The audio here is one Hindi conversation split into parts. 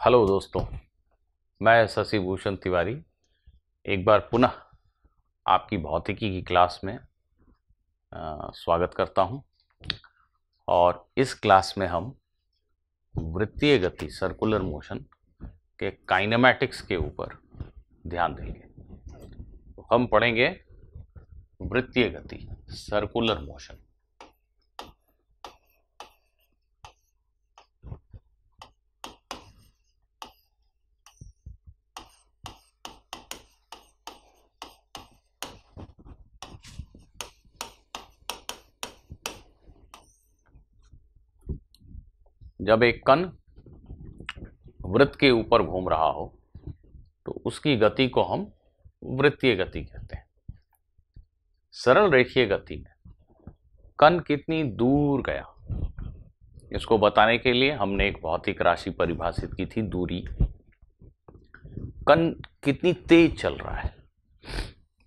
हेलो दोस्तों, मैं शशि भूषण तिवारी एक बार पुनः आपकी भौतिकी की क्लास में स्वागत करता हूं। और इस क्लास में हम वृत्तीय गति सर्कुलर मोशन के काइनेमैटिक्स के ऊपर ध्यान देंगे। तो हम पढ़ेंगे वृत्तीय गति सर्कुलर मोशन। जब एक कण वृत्त के ऊपर घूम रहा हो तो उसकी गति को हम वृत्तीय गति कहते हैं। सरल रेखीय गति में कण कितनी दूर गया, इसको बताने के लिए हमने एक भौतिक राशि परिभाषित की थी, दूरी। कण कितनी तेज चल रहा है,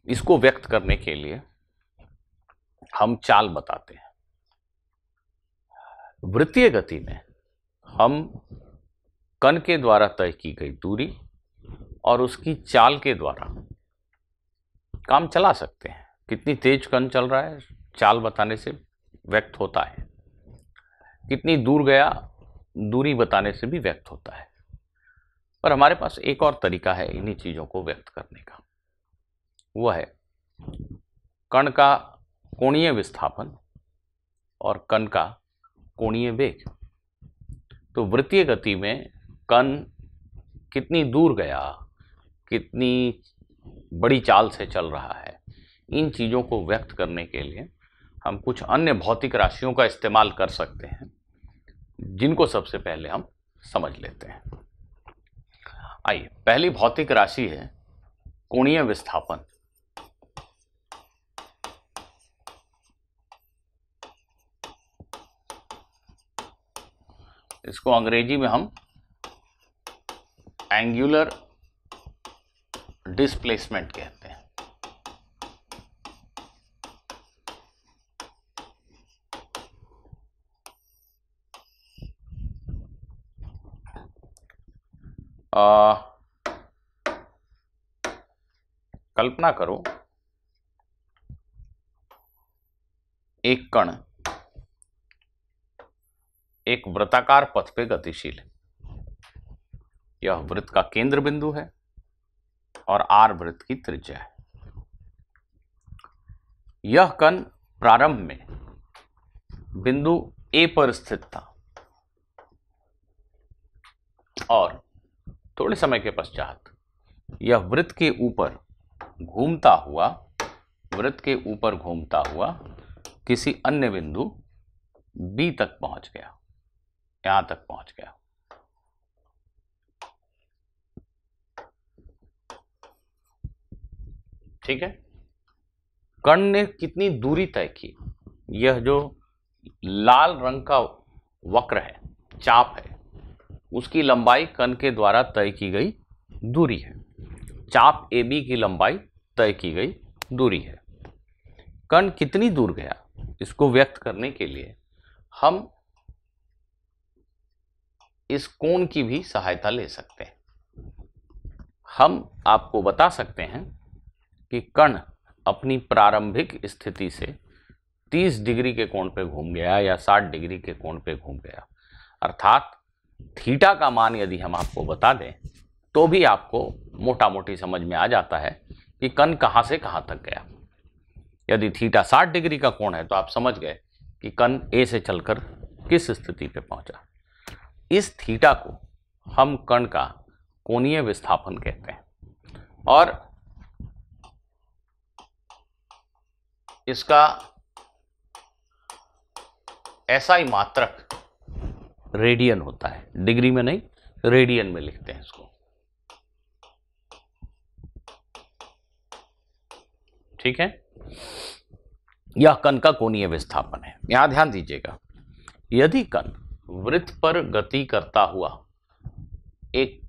इसको व्यक्त करने के लिए हम चाल बताते हैं। वृत्तीय गति में हम कण के द्वारा तय की गई दूरी और उसकी चाल के द्वारा काम चला सकते हैं। कितनी तेज कण चल रहा है चाल बताने से व्यक्त होता है, कितनी दूर गया दूरी बताने से भी व्यक्त होता है। पर हमारे पास एक और तरीका है इन्हीं चीजों को व्यक्त करने का, वह है कण का कोणीय विस्थापन और कण का कोणीय वेग। तो वृत्तीय गति में कण कितनी दूर गया, कितनी बड़ी चाल से चल रहा है, इन चीजों को व्यक्त करने के लिए हम कुछ अन्य भौतिक राशियों का इस्तेमाल कर सकते हैं, जिनको सबसे पहले हम समझ लेते हैं। आइए, पहली भौतिक राशि है कोणीय विस्थापन। इसको अंग्रेजी में हम एंगुलर डिस्प्लेसमेंट कहते हैं। कल्पना करो एक कण एक वृत्ताकार पथ पे गतिशील है। यह वृत्त का केंद्र बिंदु है और r वृत्त की त्रिज्या है। यह कण प्रारंभ में बिंदु A पर स्थित था और थोड़े समय के पश्चात यह वृत्त के ऊपर घूमता हुआ किसी अन्य बिंदु B तक पहुंच गया, यहां तक पहुंच गया। ठीक है, कण ने कितनी दूरी तय की, यह जो लाल रंग का वक्र है, चाप है, उसकी लंबाई कण के द्वारा तय की गई दूरी है। चाप AB की लंबाई तय की गई दूरी है। कण कितनी दूर गया, इसको व्यक्त करने के लिए हम इस कोण की भी सहायता ले सकते हैं। हम आपको बता सकते हैं कि कण अपनी प्रारंभिक स्थिति से 30 डिग्री के कोण पे घूम गया या 60 डिग्री के कोण पे घूम गया। अर्थात थीटा का मान यदि हम आपको बता दें तो भी आपको मोटा मोटी समझ में आ जाता है कि कण कहां से कहां तक गया। यदि थीटा 60 डिग्री का कोण है तो आप समझ गए कि कण A से चलकर किस स्थिति पे पहुंचा। इस थीटा को हम कण का कोणीय विस्थापन कहते हैं और इसका SI मात्रक रेडियन होता है, डिग्री में नहीं, रेडियन में लिखते हैं इसको। ठीक है, यह कण का कोणीय विस्थापन है। यहां ध्यान दीजिएगा, यदि कण वृत्त पर गति करता हुआ एक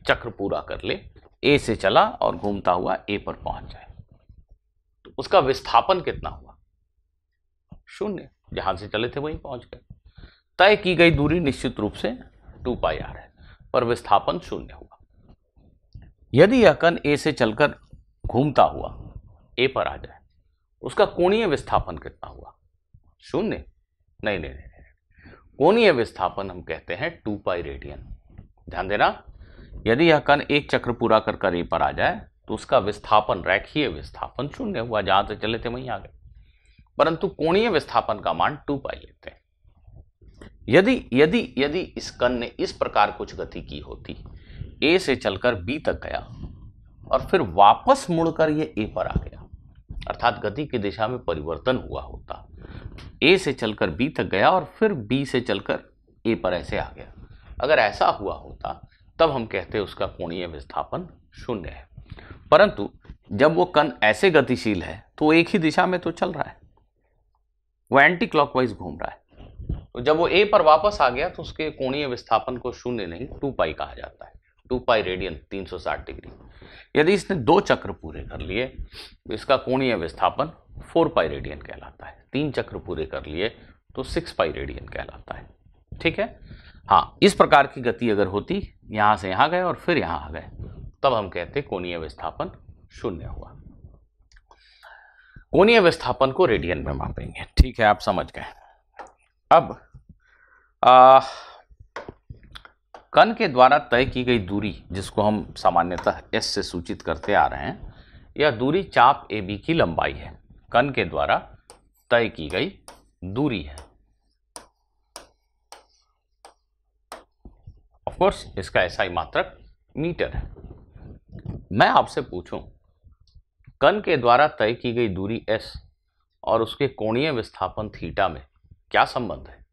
चक्र पूरा कर ले, A से चला और घूमता हुआ A पर पहुंच जाए, तो उसका विस्थापन कितना हुआ? 0। जहां से चले थे वहीं पहुंच गए। तय की गई दूरी निश्चित रूप से 2πr है। पर विस्थापन शून्य हुआ। यदि यह कण ए से चलकर घूमता हुआ ए पर आ जाए, उसका कोणीय विस्थापन कितना हुआ? शून्य? नहीं नहीं नहीं, कोणीय विस्थापन हम कहते हैं 2 पाई रेडियन। ध्यान देना, यदि यह कण एक चक्र पूरा कर ए पर आ जाए तो उसका विस्थापन, रेखीय विस्थापन शून्य हुआ, जहां से चले थे वहीं आ गए। परंतु कोणीय विस्थापन का मान 2 पाई लेते हैं। यदि यदि यदि इस कण ने इस प्रकार कुछ गति की होती, ए से चलकर बी तक गया और फिर वापस मुड़कर ये ए पर आ गया, अर्थात गति की दिशा में परिवर्तन हुआ होता, ए से चलकर बी तक गया और फिर बी से चलकर ए पर ऐसे आ गया, अगर ऐसा हुआ होता तब हम कहते उसका कोणीय विस्थापन शून्य है। परंतु जब वो कण ऐसे गतिशील है तो एक ही दिशा में तो चल रहा है, वो एंटी क्लॉकवाइज घूम रहा है, तो जब वो ए पर वापस आ गया तो उसके कोणीय विस्थापन को शून्य नहीं 2 पाई कहा जाता है। 2 पाई रेडियन 360 डिग्री। यदि इसने 2 चक्र पूरे कर लिए तो इसका कोणीय विस्थापन 4 पाई रेडियन कहलाता है। 3 चक्र पूरे कर लिए तो 6 पाई रेडियन कहलाता है। ठीक है, हाँ, इस प्रकार की गति अगर होती, यहां से यहां गए और फिर यहां आ गए, तब हम कहते कोणीय विस्थापन शून्य हुआ। कोणीय विस्थापन को रेडियन में मापेंगे। ठीक है, आप समझ गए। अब कण के द्वारा तय की गई दूरी, जिसको हम सामान्यतः s से सूचित करते आ रहे हैं, यह दूरी चाप AB की लंबाई है। कण के द्वारा तय की गई दूरी है। ऑफ कोर्स इसका SI मात्रक मीटर है। मैं आपसे पूछूं, कण के द्वारा तय की गई दूरी s और उसके कोणीय विस्थापन थीटा में क्या संबंध है?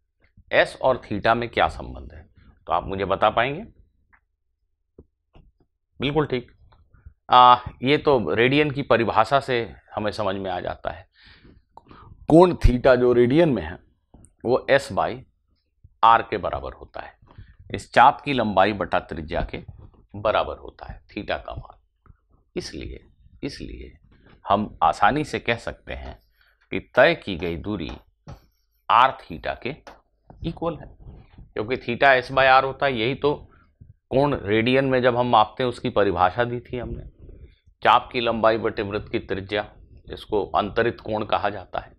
s और थीटा में क्या संबंध है? तो आप मुझे बता पाएंगे? बिल्कुल ठीक। ये तो रेडियन की परिभाषा से हमें समझ में आ जाता है। कोण थीटा जो रेडियन में है वो s बाई r के बराबर होता है। इस चाप की लंबाई बटा त्रिज्या के बराबर होता है थीटा का मान। इसलिए हम आसानी से कह सकते हैं कि तय की गई दूरी r थीटा के इक्वल है, क्योंकि थीटा s बाय r होता है। यही तो कोण रेडियन में जब हम मापते हैं उसकी परिभाषा दी थी हमने। चाप की लंबाई बटे वृत्त की त्रिज्या, इसको अंतरित कोण कहा जाता है।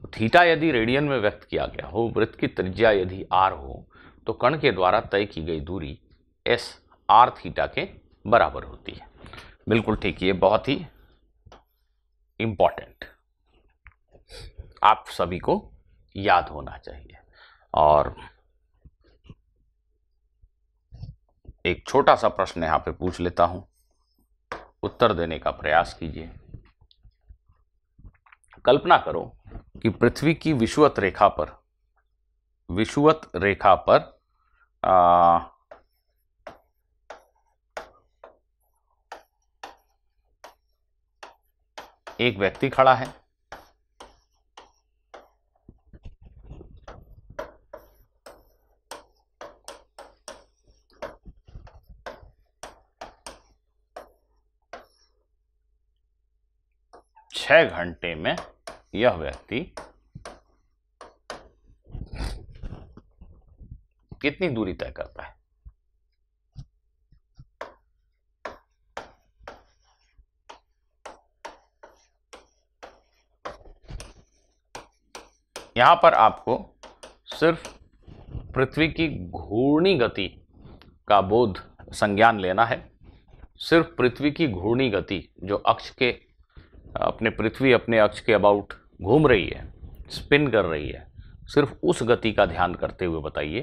तो थीटा यदि रेडियन में व्यक्त किया गया हो, वृत्त की त्रिज्या यदि r हो, तो कण के द्वारा तय की गई दूरी s r थीटा के बराबर होती है। बिल्कुल ठीक, ये बहुत ही इंपॉर्टेंट, आप सभी को याद होना चाहिए। और एक छोटा सा प्रश्न यहां पे पूछ लेता हूं, उत्तर देने का प्रयास कीजिए। कल्पना करो कि पृथ्वी की विषुवत रेखा पर एक व्यक्ति खड़ा है। छह घंटे में यह व्यक्ति कितनी दूरी तय करता है? यहां पर आपको सिर्फ पृथ्वी की घूर्णी गति का बोध संज्ञान लेना है। सिर्फ पृथ्वी की घूर्णी गति जो अक्ष के अपने अक्ष के अबाउट घूम रही है, स्पिन कर रही है, सिर्फ उस गति का ध्यान करते हुए बताइए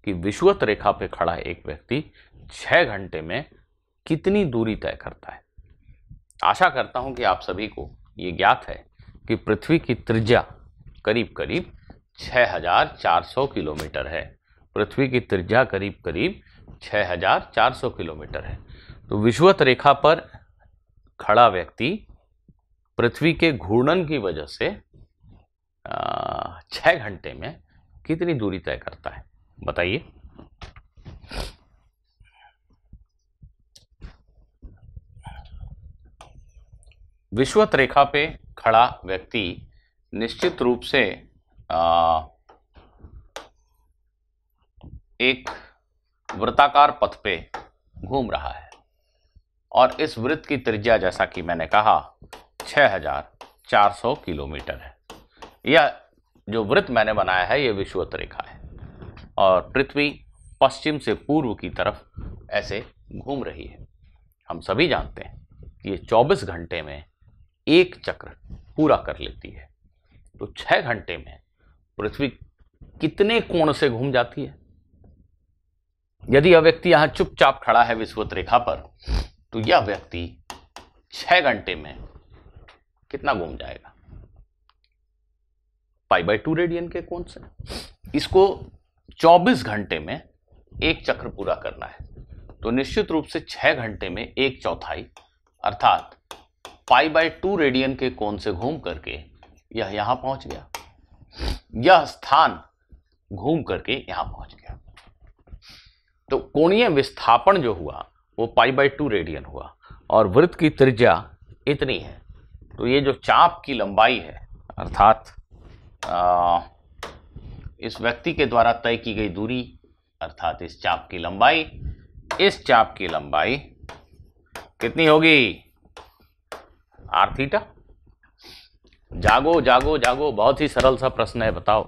कि विषुवत रेखा पे खड़ा एक व्यक्ति 6 घंटे में कितनी दूरी तय करता है। आशा करता हूं कि आप सभी को ये ज्ञात है कि पृथ्वी की त्रिज्या करीब करीब 6400 किलोमीटर है। पृथ्वी की त्रिज्या करीब करीब 6400 किलोमीटर है। तो विषुवत रेखा पर खड़ा व्यक्ति पृथ्वी के घूर्णन की वजह से 6 घंटे में कितनी दूरी तय करता है, बताइए। विषुवत रेखा पे खड़ा व्यक्ति निश्चित रूप से एक वृत्ताकार पथ पे घूम रहा है और इस वृत्त की त्रिज्या जैसा कि मैंने कहा 6400 किलोमीटर है। यह जो वृत्त मैंने बनाया है यह विषुवत रेखा है और पृथ्वी पश्चिम से पूर्व की तरफ ऐसे घूम रही है। हम सभी जानते हैं कि ये 24 घंटे में एक चक्र पूरा कर लेती है। तो 6 घंटे में पृथ्वी कितने कोण से घूम जाती है? यदि यह व्यक्ति यहां चुपचाप खड़ा है विषुवत रेखा पर, तो यह व्यक्ति 6 घंटे में कितना घूम जाएगा? π/2 रेडियन के कोण से। इसको 24 घंटे में एक चक्र पूरा करना है, तो निश्चित रूप से 6 घंटे में 1/4 अर्थात π/2 रेडियन के कोण से घूम करके यह यहां पहुंच गया। यह स्थान घूम करके यहां पहुंच गया। तो कोणीय विस्थापन जो हुआ वो π/2 रेडियन हुआ और वृत्त की त्रिज्या इतनी है। तो ये जो चाप की लंबाई है अर्थात इस व्यक्ति के द्वारा तय की गई दूरी अर्थात इस चाप की लंबाई कितनी होगी? r theta. जागो जागो जागो, बहुत ही सरल सा प्रश्न है, बताओ।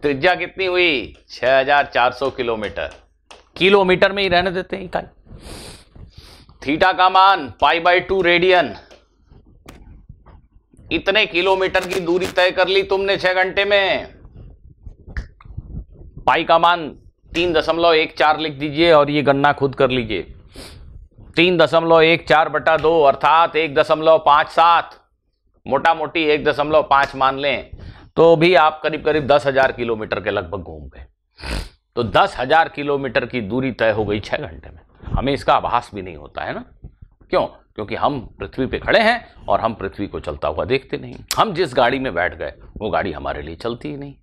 त्रिज्या कितनी हुई? 6400 किलोमीटर। किलोमीटर में ही रहने देते हैं इकाई। थीटा का मान π/2 रेडियन। इतने किलोमीटर की दूरी तय कर ली तुमने 6 घंटे में। पाई का मान 3.14 लिख दीजिए और ये गणना खुद कर लीजिए। 3.14/2 अर्थात 1.57, मोटा मोटी 1.5 मान लें तो भी आप करीब करीब 10,000 किलोमीटर के लगभग घूम गए। तो 10,000 किलोमीटर की दूरी तय हो गई 6 घंटे में। हमें इसका आभास भी नहीं होता है ना। क्यों? क्योंकि हम पृथ्वी पे खड़े हैं और हम पृथ्वी को चलता हुआ देखते नहीं। हम जिस गाड़ी में बैठ गए वो गाड़ी हमारे लिए चलती ही नहीं।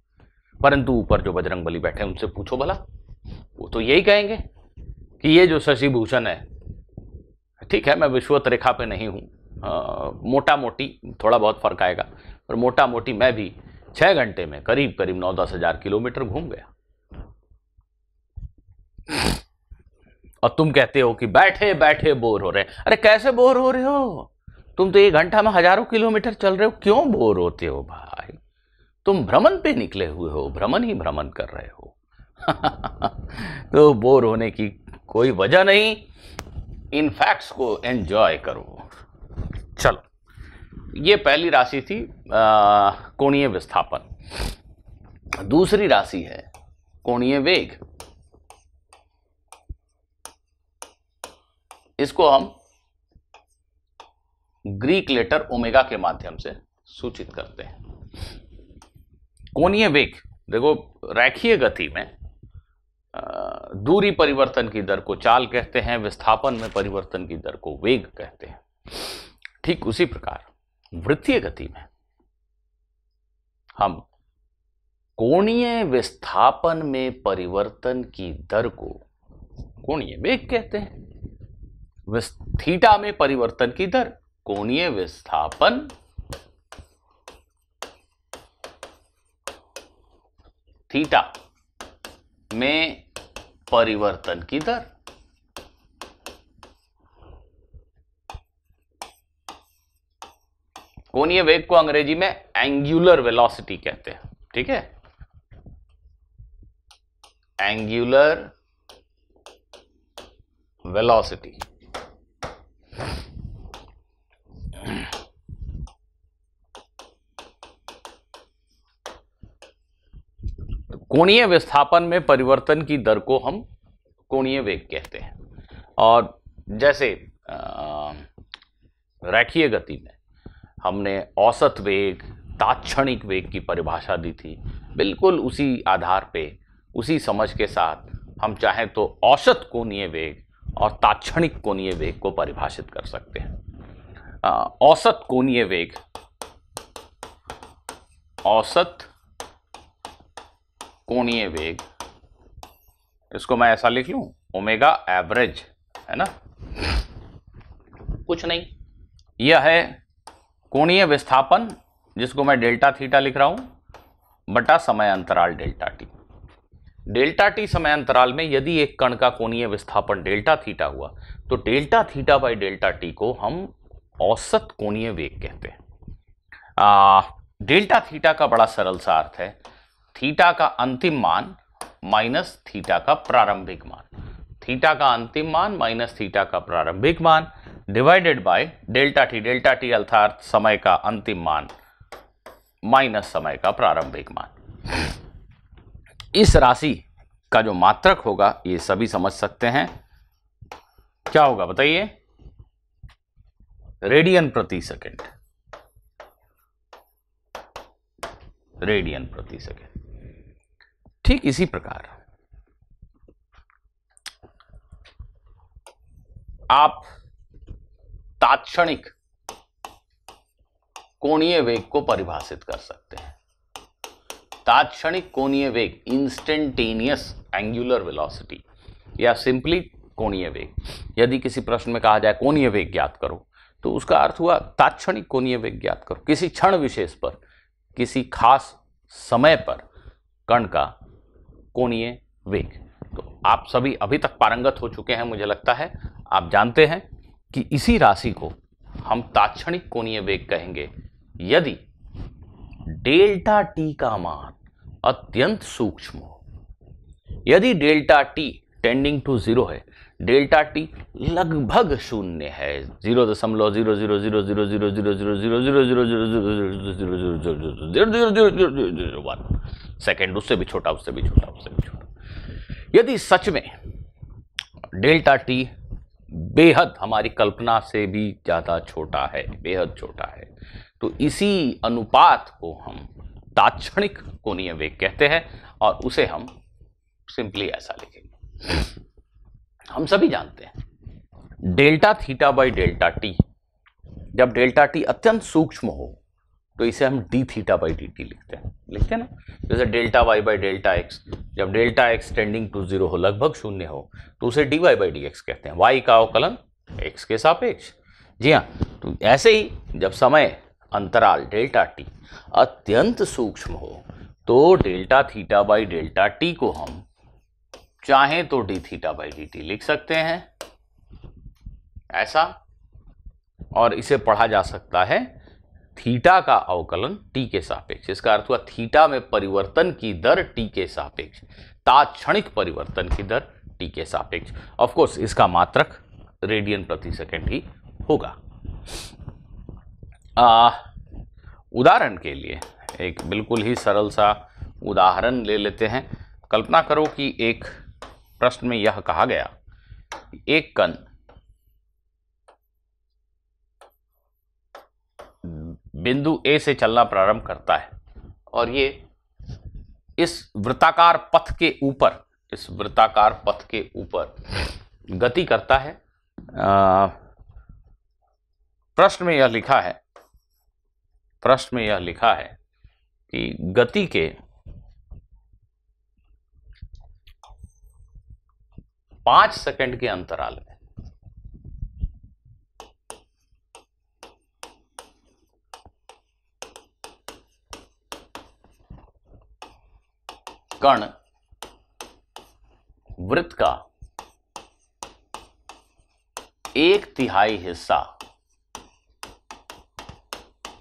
परंतु ऊपर जो बजरंगबली बैठे हैं उनसे पूछो भला, वो तो यही कहेंगे कि ये जो शशि भूषण है, ठीक है मैं विषुवत रेखा पे नहीं हूँ, मोटा मोटी थोड़ा बहुत फर्क आएगा, पर मोटा मोटी मैं भी 6 घंटे में करीब करीब 9-10 हजार किलोमीटर घूम गया। और तुम कहते हो कि बैठे बैठे बोर हो रहे हैं। अरे कैसे बोर हो रहे हो? तुम तो 1 घंटा में हजारों किलोमीटर चल रहे हो, क्यों बोर होते हो भाई? तुम भ्रमण पे निकले हुए हो, भ्रमण ही भ्रमण कर रहे हो। तो बोर होने की कोई वजह नहीं, इन फैक्ट्स को एंजॉय करो। चलो, ये पहली राशि थी कोणीय विस्थापन। दूसरी राशि है कोणीय वेग। इसको हम ग्रीक लेटर ओमेगा के माध्यम से सूचित करते हैं। कोणीय वेग, देखो रैखीय गति में दूरी परिवर्तन की दर को चाल कहते हैं, विस्थापन में परिवर्तन की दर को वेग कहते हैं। ठीक उसी प्रकार वृत्तीय गति में हम कोणीय विस्थापन में परिवर्तन की दर को कोणीय वेग कहते हैं। थीटा में परिवर्तन की दर कोणीय विस्थापन, थीटा में परिवर्तन की दर। कोणीय वेग को अंग्रेजी में एंगुलर वेलोसिटी कहते हैं, ठीक है, एंगुलर वेलोसिटी। कोणीय विस्थापन में परिवर्तन की दर को हम कोणीय वेग कहते हैं। और जैसे रैखीय गति में हमने औसत वेग, तात्क्षणिक वेग की परिभाषा दी थी, बिल्कुल उसी आधार पे, उसी समझ के साथ हम चाहें तो औसत कोणीय वेग और तात्क्षणिक कोणीय वेग को परिभाषित कर सकते हैं। औसत कोणीय वेग, औसत कोणीय वेग, इसको मैं ऐसा लिख लूं, ओमेगा एवरेज, है ना, कुछ नहीं, यह है कोणीय विस्थापन जिसको मैं डेल्टा थीटा लिख रहा हूं बटा समय अंतराल डेल्टा टी। डेल्टा टी समय अंतराल में यदि एक कण का कोणीय विस्थापन डेल्टा थीटा हुआ तो delta theta by delta T को हम औसत कोणीय वेग कहते हैं। डेल्टा थीटा का बड़ा सरल सा अर्थ है थीटा का अंतिम मान माइनस थीटा का प्रारंभिक मान, थीटा का अंतिम मान माइनस थीटा का प्रारंभिक मान डिवाइडेड बाय डेल्टा टी अर्थात समय का अंतिम मान माइनस समय का प्रारंभिक मान। इस राशि का जो मात्रक होगा ये सभी समझ सकते हैं, क्या होगा बताइए, रेडियन प्रति सेकंड, रेडियन प्रति सेकंड। ठीक इसी प्रकार आप तात्क्षणिक कोणीय वेग को परिभाषित कर सकते हैं। तात्क्षणिक कोणीय वेग, इंस्टेंटेनियस एंगुलर वेलोसिटी या सिंपली कोणीय वेग, यदि किसी प्रश्न में कहा जाए कोणीय वेग ज्ञात करो तो उसका अर्थ हुआ तात्क्षणिक कोणीय वेग ज्ञात करो, किसी क्षण विशेष पर, किसी खास समय पर कण का कोणीय वेग। तो आप सभी अभी तक पारंगत हो चुके हैं, मुझे लगता है आप जानते हैं कि इसी राशि को हम तात्क्षणिक कोणीय वेग कहेंगे यदि डेल्टा टी का मान अत्यंत सूक्ष्म हो। यदि डेल्टा टी टेंडिंग टू 0 है, डेल्टा टी लगभग शून्य है, 0.0000000000000001 सेकेंड, उससे भी छोटा, उससे भी छोटा, उससे भी छोटा। यदि सच में डेल्टा टी बेहद हमारी कल्पना से भी ज्यादा छोटा है, बेहद छोटा है, तो इसी अनुपात को हम तात्क्षणिक कोणीय वेग कहते हैं और उसे हम सिंपली ऐसा लिखेंगे। हम सभी जानते हैं delta theta by delta T, जब डेल्टा टी अत्यंत सूक्ष्म हो तो इसे हम D theta by D T लिखते हैं ना। जैसे delta Y by delta X, जब डेल्टा एक्स टेंडिंग टू 0 हो, लगभग शून्य हो, तो उसे D Y by D X कहते हैं, वाई का अवकलन एक्स के सापेक्ष। जी हाँ, तो ऐसे ही जब समय अंतराल डेल्टा टी अत्यंत सूक्ष्म हो तो delta theta by delta T को हम चाहें तो D theta by D T लिख सकते हैं ऐसा, और इसे पढ़ा जा सकता है थीटा का अवकलन टी के सापेक्ष। इसका अर्थ हुआ थीटा में परिवर्तन की दर टी के सापेक्ष, तात्क्षणिक परिवर्तन की दर टी के सापेक्ष। ऑफ कोर्स इसका मात्रक रेडियन प्रति सेकंड ही होगा। उदाहरण के लिए एक बिल्कुल ही सरल सा उदाहरण ले लेते हैं। कल्पना करो कि एक प्रश्न में यह कहा गया एक कण बिंदु ए से चलना प्रारंभ करता है और ये इस वृत्ताकार पथ के ऊपर गति करता है। प्रश्न में यह लिखा है कि गति के 5 सेकंड के अंतराल में कण वृत्त का 1/3 हिस्सा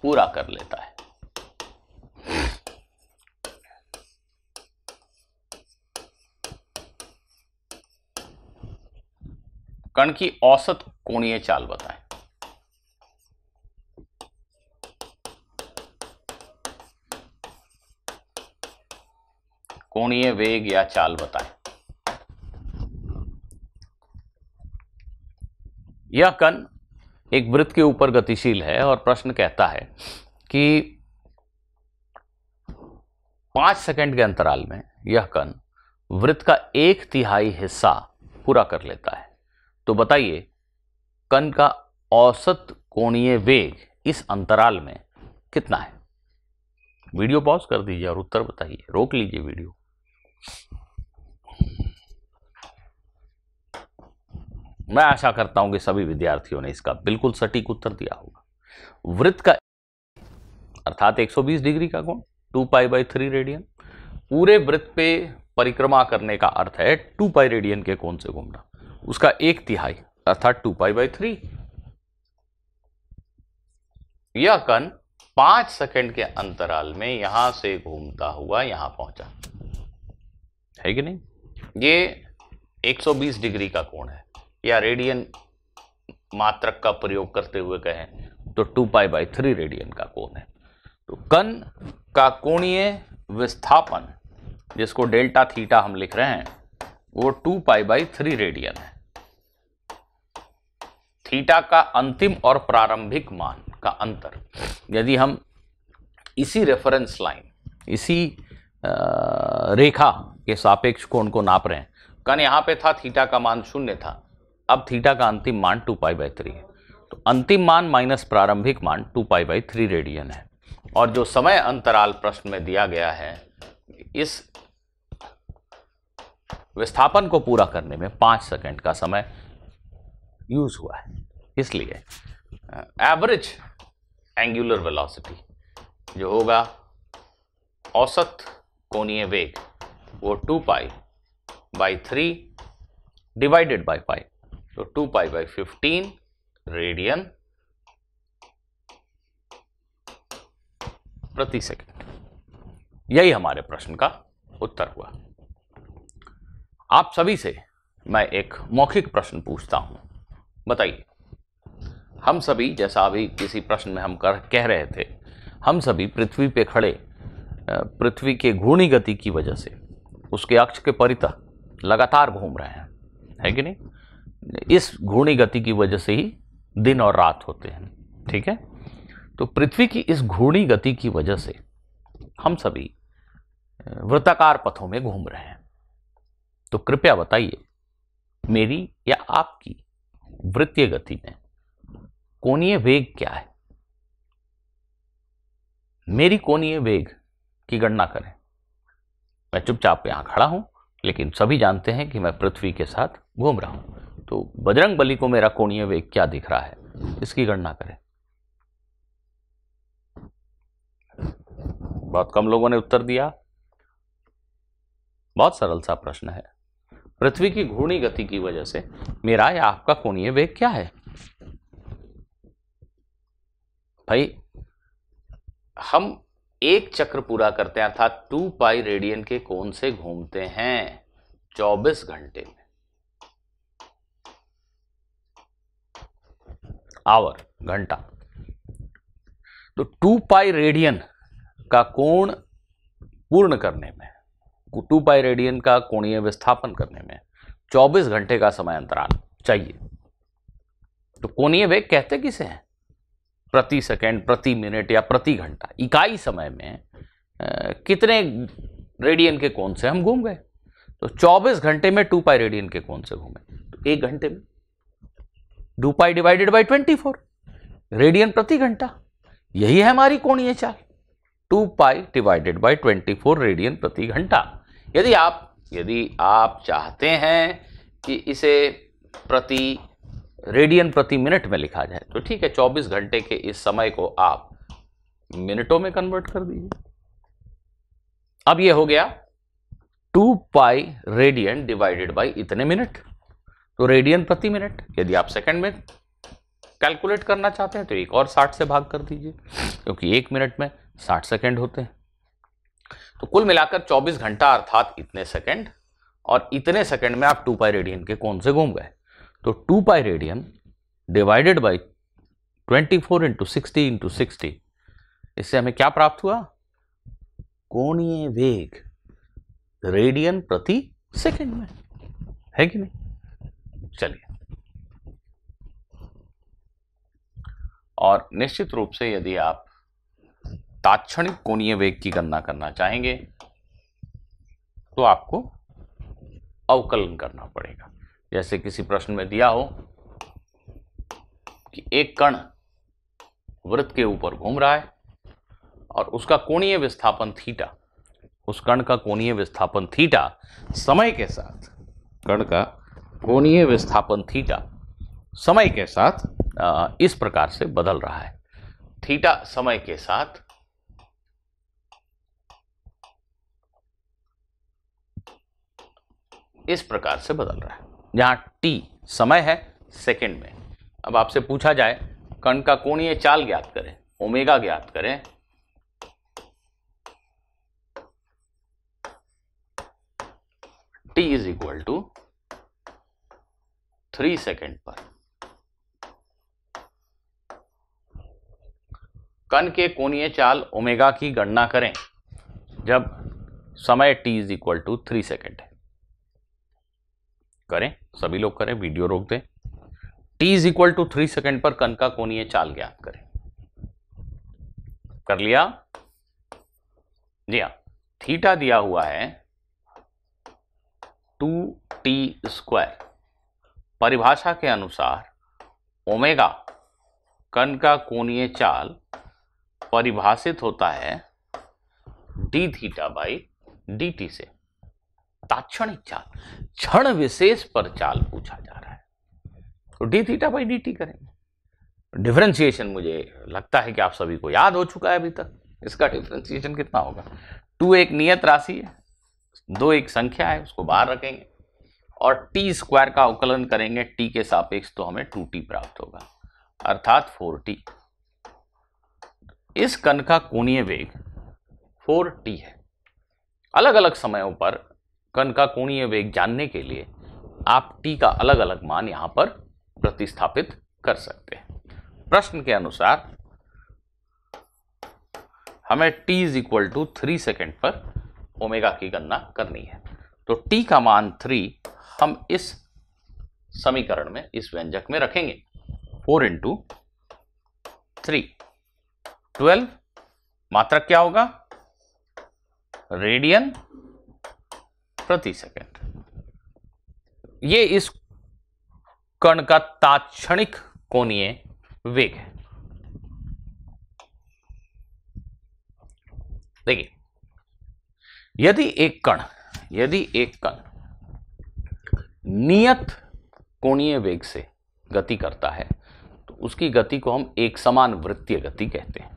पूरा कर लेता है। कण की औसत कोणीय चाल बताएं। कोणीय वेग या चाल बताएं। यह कण एक वृत्त के ऊपर गतिशील है और प्रश्न कहता है कि 5 सेकंड के अंतराल में यह कण वृत्त का 1/3 हिस्सा पूरा कर लेता है। तो बताइए कण का औसत कोणीय वेग इस अंतराल में कितना है। वीडियो पॉज कर दीजिए और उत्तर बताइए, रोक लीजिए वीडियो। मैं आशा करता हूं कि सभी विद्यार्थियों ने इसका बिल्कुल सटीक उत्तर दिया होगा। वृत्त का अर्थात 120 डिग्री का कोण 2π/3 रेडियन, पूरे वृत्त पे परिक्रमा करने का अर्थ है 2 पाई रेडियन के कोण से घूमना, उसका 1/3 अर्थात 2π/3। यह कण 5 सेकंड के अंतराल में यहां से घूमता हुआ यहां पहुंचा, है कि नहीं? ये 120 डिग्री का कोण है, या रेडियन मात्रक का प्रयोग करते हुए कहें तो 2π/3 रेडियन का कोण है। तो कण का कोणीय विस्थापन, जिसको डेल्टा थीटा हम लिख रहे हैं, वो 2π/3 रेडियन है। थीटा का अंतिम और प्रारंभिक मान का अंतर, यदि हम इसी रेफरेंस लाइन, इसी रेखा के सापेक्ष कोण को नाप रहे हैं, कण यहां पे था, थीटा का मान 0 था, अब थीटा का अंतिम मान 2π/3 है, तो अंतिम मान माइनस प्रारंभिक मान 2π/3 रेडियन है। और जो समय अंतराल प्रश्न में दिया गया है, इस विस्थापन को पूरा करने में 5 सेकंड का समय यूज हुआ है, इसलिए एवरेज एंगुलर वेलोसिटी जो होगा, औसत कोणीय वेग, वो 2π/3 डिवाइडेड बाय पाई, तो 2π/15 रेडियन प्रति सेकंड। यही हमारे प्रश्न का उत्तर हुआ। आप सभी से मैं एक मौखिक प्रश्न पूछता हूं, बताइए, हम सभी, जैसा अभी किसी प्रश्न में हम कह रहे थे, हम सभी पृथ्वी पे खड़े पृथ्वी के घूर्णी गति की वजह से उसके अक्ष के परितः लगातार घूम रहे हैं, है कि नहीं? इस घूर्णी गति की वजह से ही दिन और रात होते हैं, ठीक है? तो पृथ्वी की इस घूर्णी गति की वजह से हम सभी वृत्ताकार पथों में घूम रहे हैं। तो कृपया बताइए, मेरी या आपकी वृत्तीय गति में कोणीय वेग क्या है? मेरी कोणीय वेग की गणना करें। मैं चुपचाप यहां खड़ा हूं, लेकिन सभी जानते हैं कि मैं पृथ्वी के साथ घूम रहा हूं। तो बजरंगबली को मेरा कोणीय वेग क्या दिख रहा है, इसकी गणना करें। बहुत कम लोगों ने उत्तर दिया। बहुत सरल सा प्रश्न है, पृथ्वी की घूर्णी गति की वजह से मेरा या आपका कोणीय वेग क्या है? भाई, हम एक चक्र पूरा करते हैं, अर्थात 2π रेडियन के कोण से घूमते हैं 24 घंटे में। आवर, घंटा। तो 2π रेडियन का कोण पूर्ण करने में, 2π रेडियन का कोणीय विस्थापन करने में 24 घंटे का समय अंतराल चाहिए। तो कोणीय वेग कहते किसे हैं? प्रति सेकंड, प्रति मिनट या प्रति घंटा, इकाई समय में कितने रेडियन के कोण से हम घूम गए। तो 24 घंटे में 2π रेडियन के कोण से घूमे, तो 1 घंटे में 2π डिवाइडेड बाई 24 रेडियन प्रति घंटा। यही है हमारी कोणीय चाल, 2π डिवाइडेड बाई 24 रेडियन प्रति घंटा। यदि आप चाहते हैं कि इसे प्रति रेडियन प्रति मिनट में लिखा जाए, तो ठीक है, 24 घंटे के इस समय को आप मिनटों में कन्वर्ट कर दीजिए। अब यह हो गया 2π रेडियन डिवाइडेड बाई इतने मिनट, तो रेडियन प्रति मिनट। यदि आप सेकंड में कैलकुलेट करना चाहते हैं तो एक और 60 से भाग कर दीजिए, क्योंकि 1 मिनट में 60 सेकंड होते हैं। तो कुल मिलाकर 24 घंटा अर्थात इतने सेकंड, और इतने सेकंड में आप 2π रेडियन के कोण से घूम गए। तो 2π radian divided by 24 into 60 into 60, इससे हमें क्या प्राप्त हुआ? कोणीय वेग रेडियन प्रति सेकंड में, है कि नहीं? चलिए, और निश्चित रूप से यदि आप तात्क्षणिक कोणीय वेग की गणना करना चाहेंगे तो आपको अवकलन करना पड़ेगा। जैसे किसी प्रश्न में दिया हो कि एक कण वृत्त के ऊपर घूम रहा है और उसका कोणीय विस्थापन थीटा, उस कण का कोणीय विस्थापन थीटा समय के साथ, कण का कोणीय विस्थापन थीटा समय के साथ इस प्रकार से बदल रहा है। थीटा समय के साथ इस प्रकार से बदल रहा है, जहां t समय है सेकंड में। अब आपसे पूछा जाए कण का कोणीय चाल ज्ञात करें, ओमेगा ज्ञात करें, t is equal to 3 second पर कण के कोणीय चाल ओमेगा की गणना करें जब समय t is equal to 3 second है। करें, सभी लोग करें, वीडियो रोक दें। t is equal to 3 second पर कण का कोणीय चाल ज्ञात करें। कर लिया? जी हाँ, थीटा दिया हुआ है 2t²। परिभाषा के अनुसार ओमेगा कण का कोणीय चाल परिभाषित होता है D theta by D T से। तात्क्षणिक चाल, क्षण विशेष पर चाल पूछा जा रहा है, तो D theta by D T करेंगे। डिफरेंशिएशन मुझे लगता है कि आप सभी को याद हो चुका है अभी तक। इसका डिफरेंशिएशन कितना होगा? 2 एक नियत राशि है, 2 एक संख्या है, उसको बाहर रखेंगे और t² का अवकलन करेंगे t के सापेक्ष, तो हमें 2t प्राप्त होगा, अर्थात 4t। इस कण का कोणीय वेग 4t है। अलग अलग समयों पर कण का कोणीय वेग जानने के लिए आप t का अलग अलग मान यहां पर प्रतिस्थापित कर सकते हैं। प्रश्न के अनुसार हमें t is equal to 3 second पर ओमेगा की गणना करनी है, तो t का मान 3 हम इस समीकरण में, इस व्यंजक में रखेंगे। 4 इंटू 3 12, मात्रक क्या होगा? रेडियन प्रति सेकेंड। ये इस कण का तात्क्षणिक कोणीय वेग है। देखिए, यदि एक कण नियत कोणीय वेग से गति करता है तो उसकी गति को हम एक समान वृत्तीय गति कहते हैं।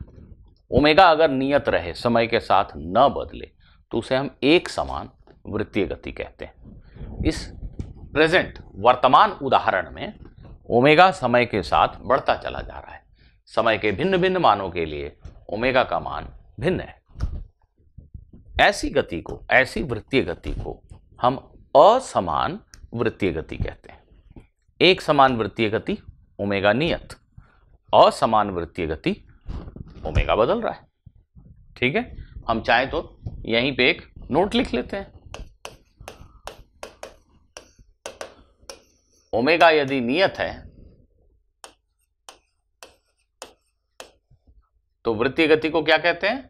ओमेगा अगर नियत रहे, समय के साथ न बदले, तो उसे हम एक समान वृत्तीय गति कहते हैं। इस प्रेजेंट वर्तमान उदाहरण में ओमेगा समय के साथ बढ़ता चला जा रहा है। समय के भिन्न भिन्न मानों के लिए ओमेगा का मान भिन्न है। ऐसी गति को, ऐसी वृत्तीय गति को हम असमान वृत्तीय गति कहते हैं। एक समान वृत्तीय गति ओमेगा नियत, असमान वृत्तीय गति ओमेगा बदल रहा है। ठीक है, हम चाहें तो यहीं पे एक नोट लिख लेते हैं। ओमेगा यदि नियत है तो वृत्तीय गति को क्या कहते हैं?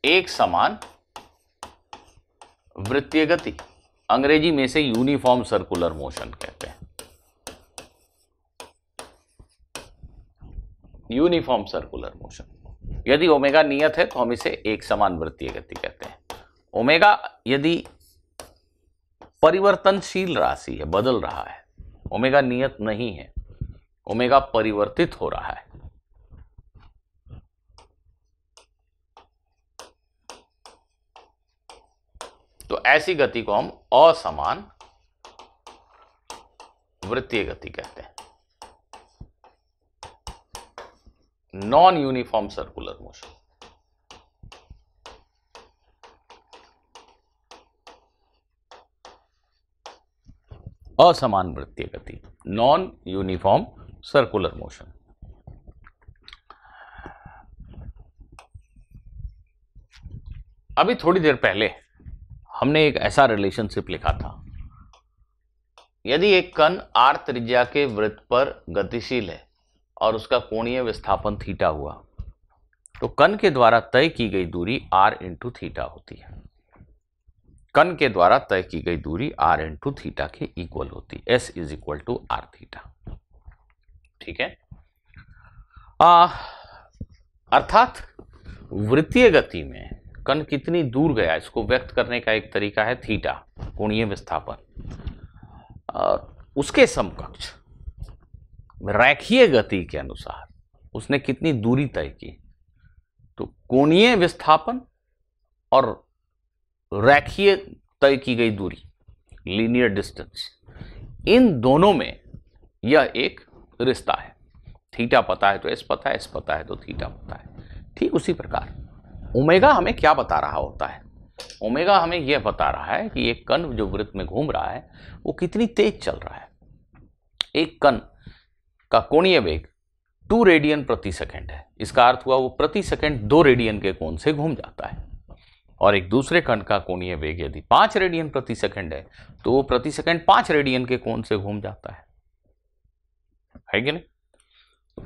एक समान वृत्तीय गति। अंग्रेजी में से यूनिफॉर्म सर्कुलर मोशन कहते हैं। Uniform circular motion. यदि ओमेगा नियत है तो हम इसे एक समान वृत्तीय गति कहते हैं। ओमेगा यदि परिवर्तनशील राशि है, बदल रहा है, ओमेगा नियत नहीं है, ओमेगा परिवर्तित हो रहा है, तो ऐसी गति को हम असमान वृत्तीय गति कहते हैं। Non uniform circular motion. असमान वृत्तीय गति, नॉन यूनिफॉर्म सर्कुलर मोशन। अभी थोड़ी देर पहले हमने एक ऐसा रिलेशनशिप लिखा था, यदि एक कण r त्रिज्या के वृत्त पर गतिशील है और उसका कोणीय विस्थापन थीटा हुआ, तो कण के द्वारा तय की गई दूरी r इंटू थीटा होती है। कण के द्वारा तय की गई दूरी r इंटू थीटा के इक्वल होती है। s is equal to r theta. ठीक है, अर्थात वृत्तीय गति में कण कितनी दूर गया, इसको व्यक्त करने का एक तरीका है थीटा, कोणीय विस्थापन। उसके समकक्ष रैखीय गति के अनुसार उसने कितनी दूरी तय की, तो कोणीय विस्थापन और रेखीय तय की गई दूरी, लीनियर डिस्टेंस, इन दोनों में यह एक रिश्ता है। थीटा पता है तो एस पता है, एस पता है तो थीटा पता है। ठीक उसी प्रकार ओमेगा हमें क्या बता रहा होता है? ओमेगा हमें यह बता रहा है कि एक कण जो वृत्त में घूम रहा है वो कितनी तेज चल रहा है। एक कण का कोणीय वेग 2 रेडियन प्रति सेकंड है। इसका अर्थ हुआ वो प्रति सेकंड 2 रेडियन के कोण से घूम जाता है। और एक दूसरे कण का कोणीय वेग यदि 5 रेडियन प्रति सेकंड है तो वो प्रति सेकंड 5 रेडियन के कोण से घूम जाता है कि नहीं?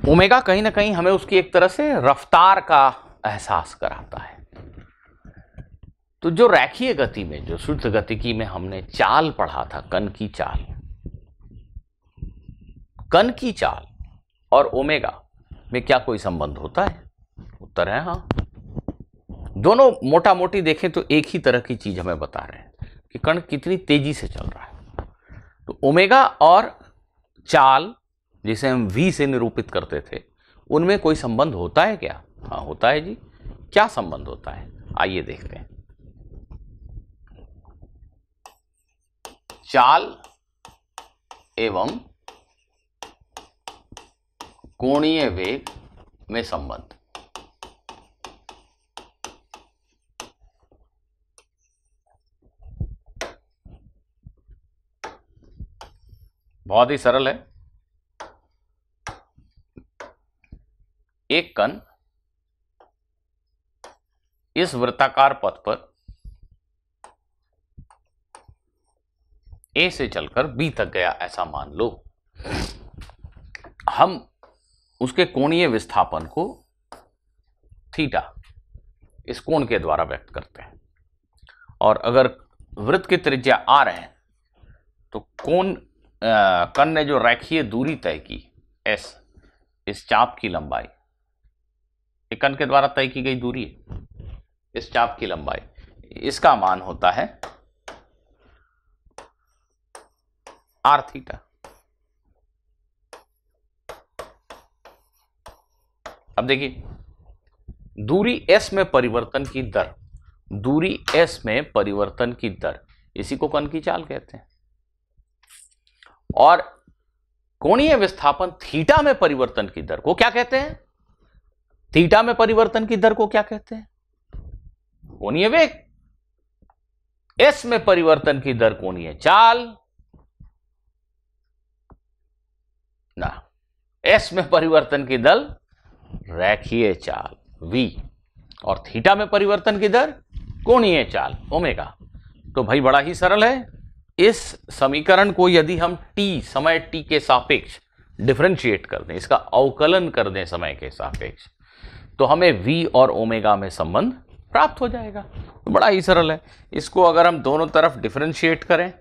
ओमेगा कहीं ना कहीं हमें उसकी एक तरह से रफ्तार का एहसास कराता है। तो जो रैखिक गति में, जो शुद्ध गतिकी में हमने चाल पढ़ा था, कण की चाल, कण की चाल और ओमेगा में क्या कोई संबंध होता है? उत्तर है हाँ। दोनों मोटा मोटी देखें तो एक ही तरह की चीज हमें बता रहे हैं कि कण कितनी तेजी से चल रहा है। तो ओमेगा और चाल जिसे हम v से निरूपित करते थे, उनमें कोई संबंध होता है क्या? हाँ होता है जी। क्या संबंध होता है आइए देखते हैं। चाल एवं कोणीय वेग में संबंध। बहुत ही सरल है। एक कण इस वृत्ताकार पथ पर ए से चलकर बी तक गया, ऐसा मान लो। हम उसके कोणीय विस्थापन को थीटा, इस कोण के द्वारा व्यक्त करते हैं। और अगर वृत्त की त्रिज्या आर है तो कण ने जो रेखीय दूरी तय की एस, इस चाप की लंबाई, एक कण के द्वारा तय की गई दूरी है, इस चाप की लंबाई, इसका मान होता है आर थीटा। अब देखिए, दूरी s में परिवर्तन की दर, दूरी s में परिवर्तन की दर, इसी को कण की चाल कहते हैं। और कोणीय विस्थापन थीटा में परिवर्तन की दर को क्या कहते हैं? थीटा में परिवर्तन की दर को क्या कहते हैं? कोणीय वेग। s में परिवर्तन की दर कोणीय चाल ना, s में परिवर्तन की दर रेखीय चाल v, और थीटा में परिवर्तन की दर कोणीय चाल ओमेगा। तो भाई बड़ा ही सरल है। इस समीकरण को यदि हम t, समय t के सापेक्ष डिफरेंशिएट कर दें, इसका अवकलन कर दें समय के सापेक्ष, तो हमें v और ओमेगा में संबंध प्राप्त हो जाएगा। तो बड़ा ही सरल है। इसको अगर हम दोनों तरफ डिफरेंशिएट करें,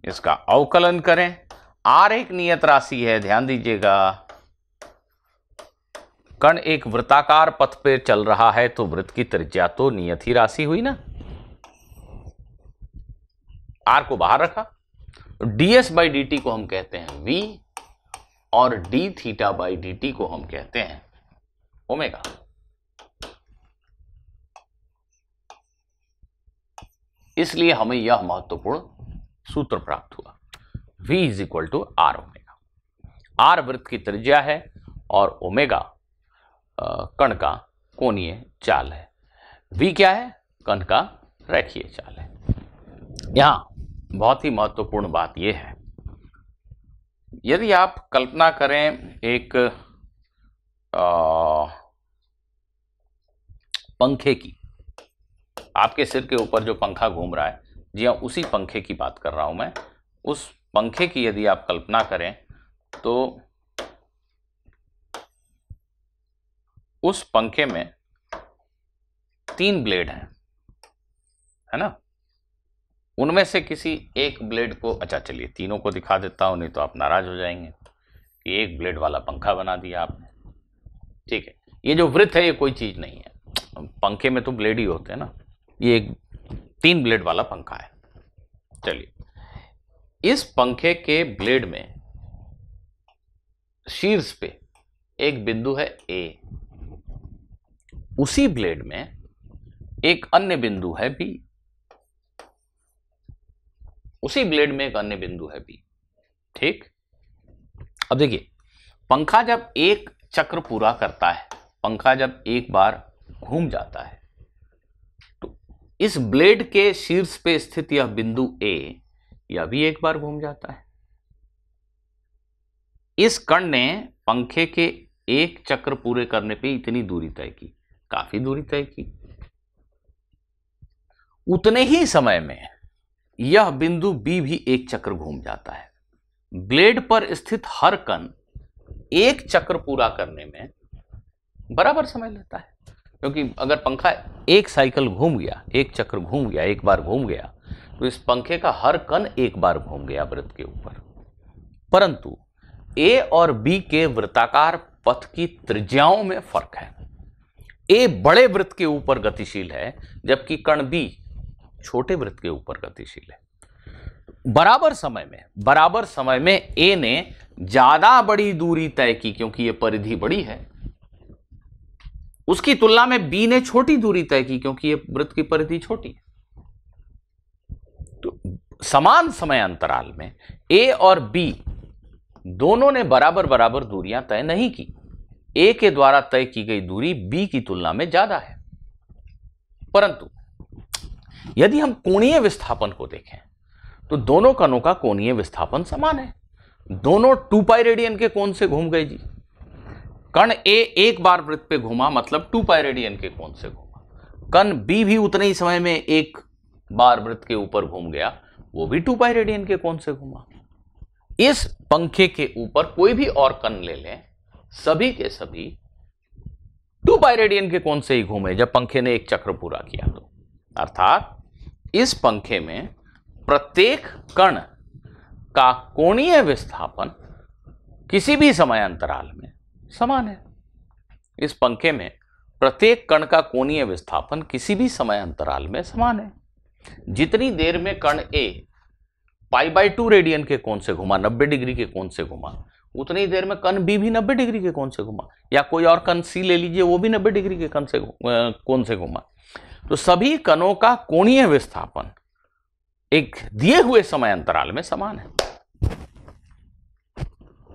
इसका अवकलन करें, r एक नियत राशि है, ध्यान दीजिएगा। कण एक वृत्ताकार पथ पर चल रहा है तो वृत्त की त्रिज्या तो नियत ही राशि हुई ना, r को बाहर रखा। ds बाई डी टी को हम कहते हैं v, और d theta by D T को हम कहते हैं ओमेगा। इसलिए हमें यह महत्वपूर्ण सूत्र प्राप्त हुआ, v is equal to R omega. r वृत्त की त्रिज्या है और ओमेगा कण का कोणीय चाल है। v क्या है? कण का रेखीय चाल है। यहां बहुत ही महत्वपूर्ण बात यह है, यदि आप कल्पना करें एक पंखे की, आपके सिर के ऊपर जो पंखा घूम रहा है, जी हाँ उसी पंखे की बात कर रहा हूं मैं। उस पंखे की यदि आप कल्पना करें तो उस पंखे में 3 ब्लेड हैं, है ना? उनमें से किसी एक ब्लेड को, अच्छा चलिए तीनों को दिखा देता हूं, नहीं तो आप नाराज हो जाएंगे कि एक ब्लेड वाला पंखा बना दिया आपने। ठीक है, ये जो वृत्त है ये कोई चीज नहीं है, पंखे में तो ब्लेड ही होते हैं ना। ये एक 3 ब्लेड वाला पंखा है। चलिए, इस पंखे के ब्लेड में शीर्ष पे एक बिंदु है A, उसी ब्लेड में एक अन्य बिंदु है B, उसी ब्लेड में एक अन्य बिंदु है बी। ठीक, अब देखिए, पंखा जब एक चक्र पूरा करता है, पंखा जब एक बार घूम जाता है, तो इस ब्लेड के शीर्ष पे स्थित यह बिंदु ए, यह भी एक बार घूम जाता है। इस कण ने पंखे के एक चक्र पूरे करने पे इतनी दूरी तय की, काफी दूरी तय की। उतने ही समय में यह बिंदु बी भी एक चक्र घूम जाता है। ब्लेड पर स्थित हर कण एक चक्र पूरा करने में बराबर समय लेता है, क्योंकि अगर पंखा एक साइकिल घूम गया, एक चक्र घूम गया, एक बार घूम गया, तो इस पंखे का हर कण एक बार घूम गया वृत्त के ऊपर। परंतु ए और बी के वृत्ताकार पथ की त्रिज्याओं में फर्क है। ए बड़े वृत्त के ऊपर गतिशील है, जबकि कण बी छोटे वृत्त के ऊपर गतिशील है। बराबर समय में ए ने ज्यादा बड़ी दूरी तय की, क्योंकि यह परिधि बड़ी है। उसकी तुलना में बी ने छोटी दूरी तय की, क्योंकि यह वृत्त की परिधि छोटी है। तो समान समय अंतराल में ए और बी दोनों ने बराबर बराबर दूरियां तय नहीं की। ए के द्वारा तय की गई दूरी बी की तुलना में ज्यादा है। परंतु यदि हम कोणीय विस्थापन को देखें, तो दोनों कणों का कोणीय विस्थापन समान है। दोनों 2 पाई रेडियन के कोण से घूम गए जी। कण ए एक बार वृत्त पे घूमा, मतलब 2 पाई रेडियन के कोण से घूमा। कण बी भी उतने ही समय में एक बार वृत्त के ऊपर घूम गया, वो भी 2 पाई रेडियन के कोण से घूमा। इस पंखे के ऊपर कोई भी और कण ले लें, सभी के सभी 2 पाई रेडियन के कोण से ही घूमे जब पंखे ने एक चक्र पूरा किया। तो अर्थात इस पंखे में प्रत्येक कण का कोणीय विस्थापन किसी भी समय अंतराल में समान है। इस पंखे में प्रत्येक कण का कोणीय विस्थापन किसी भी समय अंतराल में समान है। जितनी देर में कण ए π/2 रेडियन के कोण से घुमा, 90 डिग्री के कोण से घुमा, उतनी देर में कण बी भी 90 डिग्री के कोण से घुमा, या कोई और कण सी ले लीजिए, वो भी 90 डिग्री के कोण से घुमा। तो सभी कणों का कोणीय विस्थापन एक दिए हुए समय अंतराल में समान है।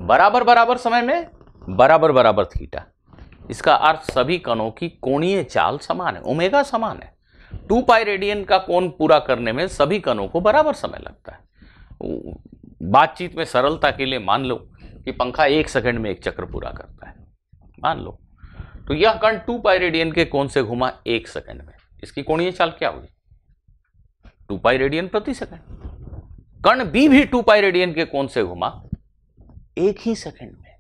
बराबर बराबर समय में बराबर बराबर थीटा। इसका अर्थ सभी कणों की कोणीय चाल समान है, ओमेगा समान है। 2 पाई रेडियन का कोण पूरा करने में सभी कणों को बराबर समय लगता है। बातचीत में सरलता के लिए मान लो कि पंखा 1 सेकंड में एक चक्र पूरा करता है, मान लो, तो यह कण 2 पाई रेडियन के कोण से घुमा 1 सेकंड में। इसकी कोणीय चाल क्या हुई? 2 पाई रेडियन प्रति सेकंड। कण बी भी 2 पाई रेडियन के कोण से घुमा 1 ही सेकंड में,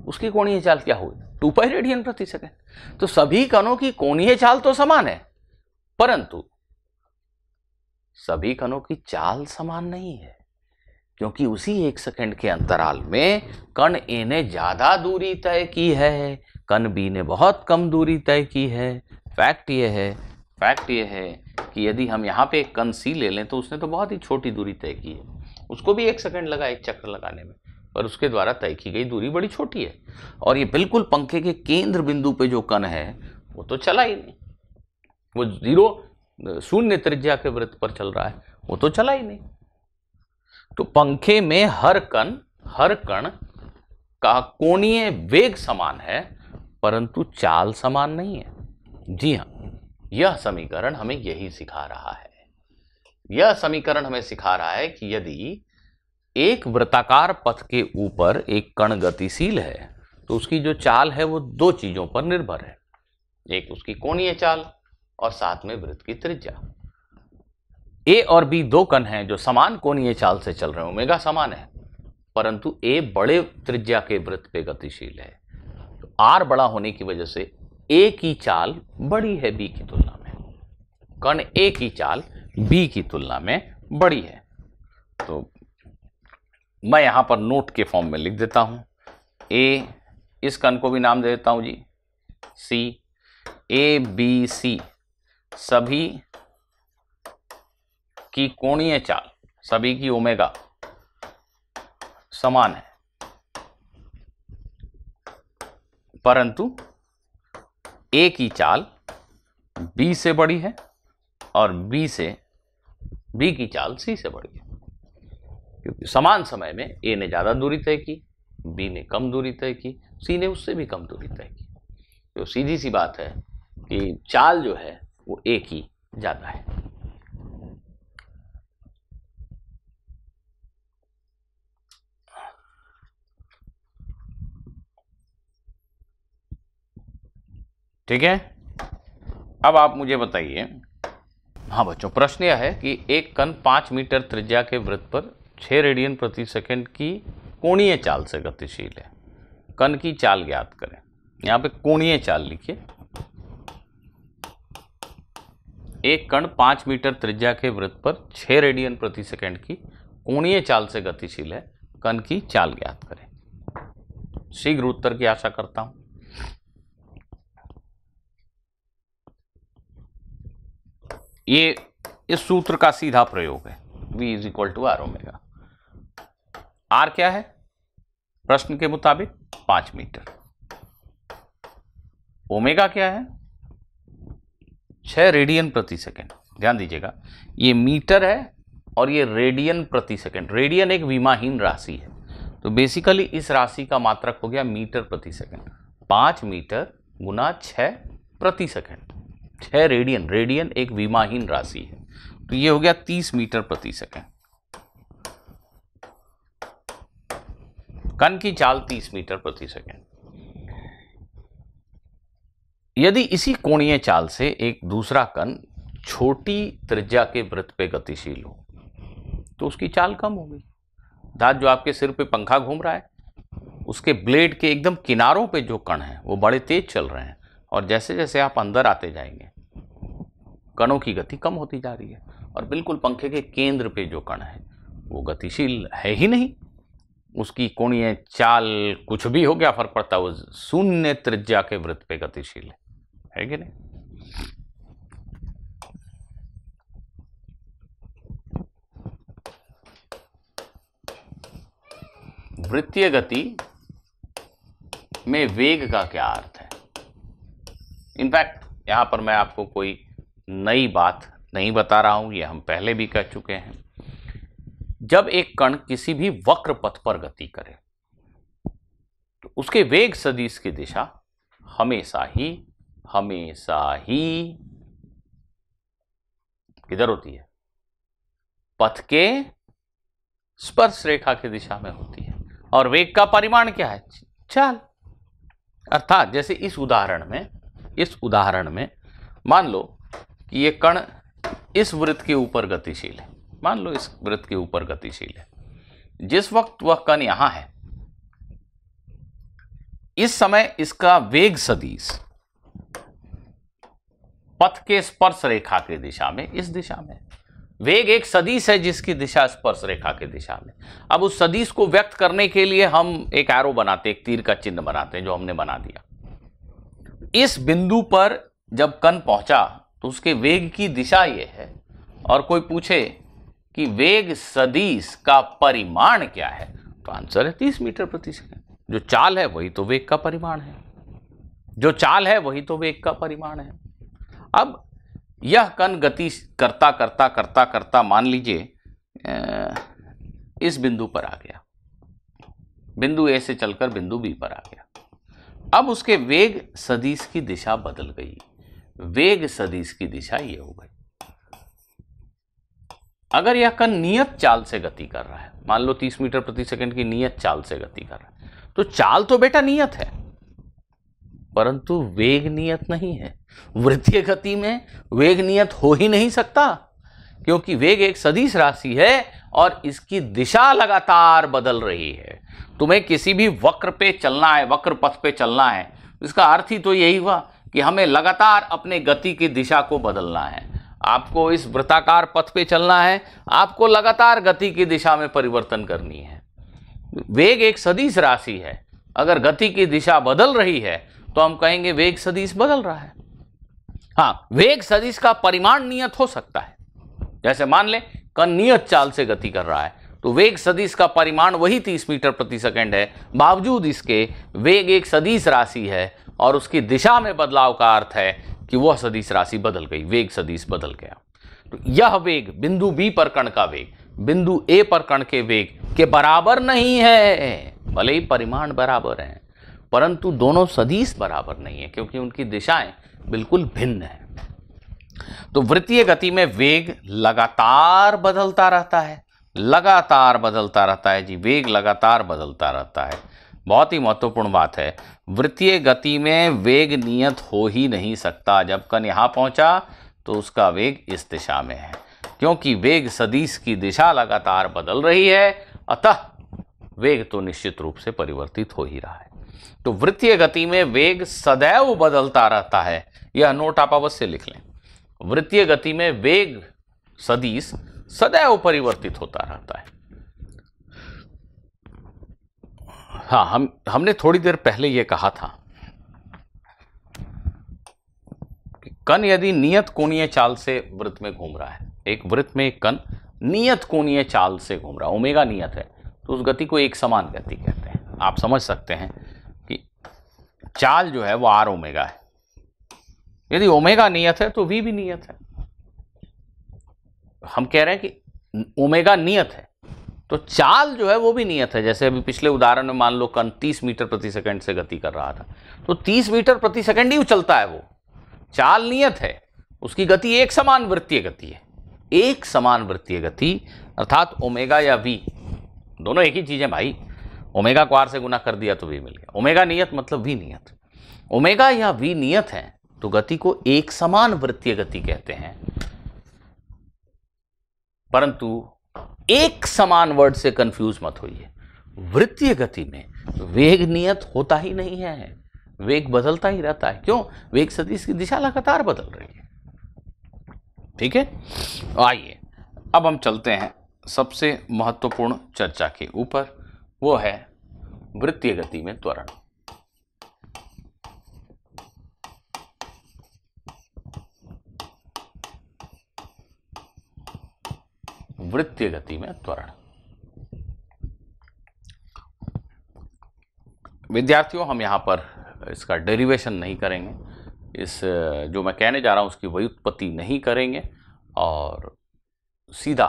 उसकी कोणीय चाल क्या हुई? 2 पाई रेडियन प्रति सेकंड। तो सभी कणों की कोणीय चाल तो समान है, परंतु सभी कणों की चाल समान नहीं है, क्योंकि उसी 1 सेकंड के अंतराल में कण ए ने ज्यादा दूरी तय की है, कण बी ने बहुत कम दूरी तय की है। फैक्ट यह है कि यदि हम यहाँ पे एक कण सी ले लें, तो उसने तो बहुत ही छोटी दूरी तय की है, उसको भी 1 सेकंड लगा एक चक्र लगाने में, पर उसके द्वारा तय की गई दूरी बड़ी छोटी है। और ये बिल्कुल पंखे के केंद्र बिंदु पे जो कण है वो तो चला ही नहीं, वो शून्य त्रिज्या के वृत्त पर चल रहा है, वो तो चला ही नहीं। तो पंखे में हर कण का कोणीय वेग समान है, परंतु चाल समान नहीं है। जी हाँ, यह समीकरण हमें यही सिखा रहा है। यह समीकरण हमें सिखा रहा है कि यदि एक वृत्ताकार पथ के ऊपर एक कण गतिशील है, तो उसकी जो चाल है वो 2 चीजों पर निर्भर है। एक उसकी कोणीय चाल और साथ में वृत्त की त्रिज्या। ए और बी 2 कण हैं जो समान कोणीय चाल से चल रहे हैं, ओमेगा समान है, परंतु ए बड़े त्रिज्या के वृत्त पे गतिशील है। तो आर बड़ा होने की वजह से ए की चाल बड़ी है बी की तुलना में, कण ए की चाल बी की तुलना में बड़ी है। तो मैं यहां पर नोट के फॉर्म में लिख देता हूं, ए, इस कण को भी नाम दे देता हूं जी सी। ए बी सी सभी की कोणीय चाल, सभी की ओमेगा समान है, परंतु ए की चाल बी से बड़ी है और बी की चाल सी से बड़ी है। समान समय में ए ने ज़्यादा दूरी तय की, बी ने कम दूरी तय की, सी ने उससे भी कम दूरी तय की। तो सीधी सी बात है कि चाल जो है वो ए की ज़्यादा है। ठीक है, अब आप मुझे बताइए। हाँ बच्चों, प्रश्न यह है कि एक कण 5 मीटर त्रिज्या के वृत्त पर 6 रेडियन प्रति सेकंड की कोणीय चाल से गतिशील है। कण की चाल ज्ञात करें। यहाँ पे कोणीय चाल लिखिए। एक कण 5 मीटर त्रिज्या के वृत्त पर 6 रेडियन प्रति सेकंड की कोणीय चाल से गतिशील है। कण की चाल ज्ञात करें। शीघ्र उत्तर की आशा करता हूं। ये इस सूत्र का सीधा प्रयोग है। V = R omega. R क्या है प्रश्न के मुताबिक? 5 मीटर। ओमेगा क्या है? 6 रेडियन प्रति सेकंड। ध्यान दीजिएगा, ये मीटर है और ये रेडियन प्रति सेकंड। रेडियन एक विमाहीन राशि है, तो बेसिकली इस राशि का मात्रक हो गया मीटर प्रति सेकंड। 5 मीटर गुना 6 प्रति सेकंड। 6 रेडियन, रेडियन एक विमाहीन राशि है, तो ये हो गया 30 मीटर प्रति सेकंड। कण की चाल 30 मीटर प्रति सेकंड। यदि इसी कोणीय चाल से एक दूसरा कण छोटी त्रिज्या के वृत्त पे गतिशील हो तो उसकी चाल कम होगी। अर्थात जो आपके सिर पे पंखा घूम रहा है, उसके ब्लेड के एकदम किनारों पे जो कण हैं वो बड़े तेज चल रहे हैं, और जैसे जैसे आप अंदर आते जाएंगे कणों की गति कम होती जा रही है, और बिल्कुल पंखे के केंद्र पे जो कण है वो गतिशील है ही नहीं। उसकी कोणीय चाल कुछ भी हो गया फर्क पड़ता है, वो शून्य त्रिज्या के वृत्त पे गतिशील है कि नहीं? वृत्तीय गति में वेग का क्या अर्थ है? इनफैक्ट यहां पर मैं आपको कोई नई बात नहीं बता रहा हूं, ये हम पहले भी कह चुके हैं। जब एक कण किसी भी वक्र पथ पर गति करे तो उसके वेग सदिश की दिशा हमेशा ही किधर होती है? पथ के स्पर्श रेखा की दिशा में होती है। और वेग का परिमाण क्या है? चाल। अर्थात जैसे इस उदाहरण में मान लो कि ये कण इस वृत्त के ऊपर गतिशील है। मान लो इस वृत्त के ऊपर गतिशील है। जिस वक्त वह कण यहां है, इस समय इसका वेग सदिश पथ के स्पर्श रेखा की दिशा में, इस दिशा में। वेग एक सदिश है जिसकी दिशा स्पर्श रेखा की दिशा में। अब उस सदिश को व्यक्त करने के लिए हम एक एरो बनाते, एक तीर का चिन्ह बनाते हैं, जो हमने बना दिया। इस बिंदु पर जब कण पहुंचा तो उसके वेग की दिशा ये है, और कोई पूछे कि वेग सदिश का परिमाण क्या है, तो आंसर है 30 मीटर प्रति सेकंड। जो चाल है वही तो वेग का परिमाण है, जो चाल है वही तो वेग का परिमाण है। अब यह कण गति करता करता करता करता मान लीजिए इस बिंदु पर आ गया, बिंदु ए से चलकर बिंदु बी पर आ गया। अब उसके वेग सदिश की दिशा बदल गई। वेग सदिश की दिशा ये हो गई। अगर यह कण नियत चाल से गति कर रहा है, मान लो 30 मीटर प्रति सेकंड की नियत चाल से गति कर रहा है, तो चाल तो बेटा नियत है, परंतु वेग नियत नहीं है। वृत्तीय गति में वेग नियत हो ही नहीं सकता, क्योंकि वेग एक सदिश राशि है और इसकी दिशा लगातार बदल रही है। तुम्हें किसी भी वक्र पे चलना है, वक्र पथ पे चलना है, इसका अर्थ ही तो यही हुआ कि हमें लगातार अपने गति की दिशा को बदलना है। आपको इस वृत्ताकार पथ पे चलना है, आपको लगातार गति की दिशा में परिवर्तन करनी है। वेग एक सदिश राशि है, अगर गति की दिशा बदल रही है तो हम कहेंगे वेग सदिश बदल रहा है। हाँ, वेग सदिश का परिमाण नियत हो सकता है। जैसे मान ले कण नियत चाल से गति कर रहा है, तो वेग सदिश का परिमाण वही 30 मीटर प्रति सेकंड है, बावजूद इसके वेग एक सदिश राशि है और उसकी दिशा में बदलाव का अर्थ है कि वह सदिश राशि बदल गई, वेग सदिश बदल गया। तो यह वेग बिंदु बी पर कण का वेग बिंदु ए पर कण के वेग के बराबर नहीं है। भले ही परिमाण बराबर हैं, परंतु दोनों सदिश बराबर नहीं है, क्योंकि उनकी दिशाएं बिल्कुल भिन्न है। तो वृत्तीय गति में वेग लगातार बदलता रहता है, लगातार बदलता रहता है जी, वेग लगातार बदलता रहता है। बहुत ही महत्वपूर्ण बात है, वृत्तीय गति में वेग नियत हो ही नहीं सकता। जब कण यहाँ पहुंचा तो उसका वेग इस दिशा में है, क्योंकि वेग सदिश की दिशा लगातार बदल रही है, अतः वेग तो निश्चित रूप से परिवर्तित हो ही रहा है। तो वृत्तीय गति में वेग सदैव बदलता रहता है, यह नोट आप अवश्य लिख लें। वृत्तीय गति में वेग सदिश सदैव परिवर्तित होता रहता है। हाँ, हमने थोड़ी देर पहले यह कहा था कि कण यदि नियत कोणीय चाल से वृत्त में घूम रहा है, एक वृत्त में एक कण नियत कोणीय चाल से घूम रहा है, ओमेगा नियत है, तो उस गति को एक समान गति कहते हैं। आप समझ सकते हैं कि चाल जो है वो आर ओमेगा है। यदि ओमेगा नियत है तो वी भी नियत है। हम कह रहे हैं कि ओमेगा नियत है तो चाल जो है वो भी नियत है। जैसे अभी पिछले उदाहरण में मान लो कण 30 मीटर प्रति सेकंड से गति कर रहा था, तो 30 मीटर प्रति सेकंड ही उछलता है, वो चाल नियत है, उसकी गति एक समान वृत्तीय गति है। एक समान वृत्तीय गति अर्थात ओमेगा या वी दोनों एक ही चीज है भाई। ओमेगा को आर से गुना कर दिया तो वी मिल गया। ओमेगा नियत मतलब वी नियत। ओमेगा या वी नियत है तो गति को एक समान वृत्तीय गति कहते हैं। परंतु एक समान वर्ड से कंफ्यूज मत होइए, वृत्तीय गति में वेग नियत होता ही नहीं है, वेग बदलता ही रहता है। क्यों? वेग सदिश की दिशा लगातार बदल रही है। ठीक है, आइए अब हम चलते हैं सबसे महत्वपूर्ण चर्चा के ऊपर, वो है वृत्तीय गति में त्वरण। वृत्तीय गति में त्वरण। विद्यार्थियों, हम यहां पर इसका डेरिवेशन नहीं करेंगे, इस जो मैं कहने जा रहा हूं उसकी व्युत्पत्ति नहीं करेंगे और सीधा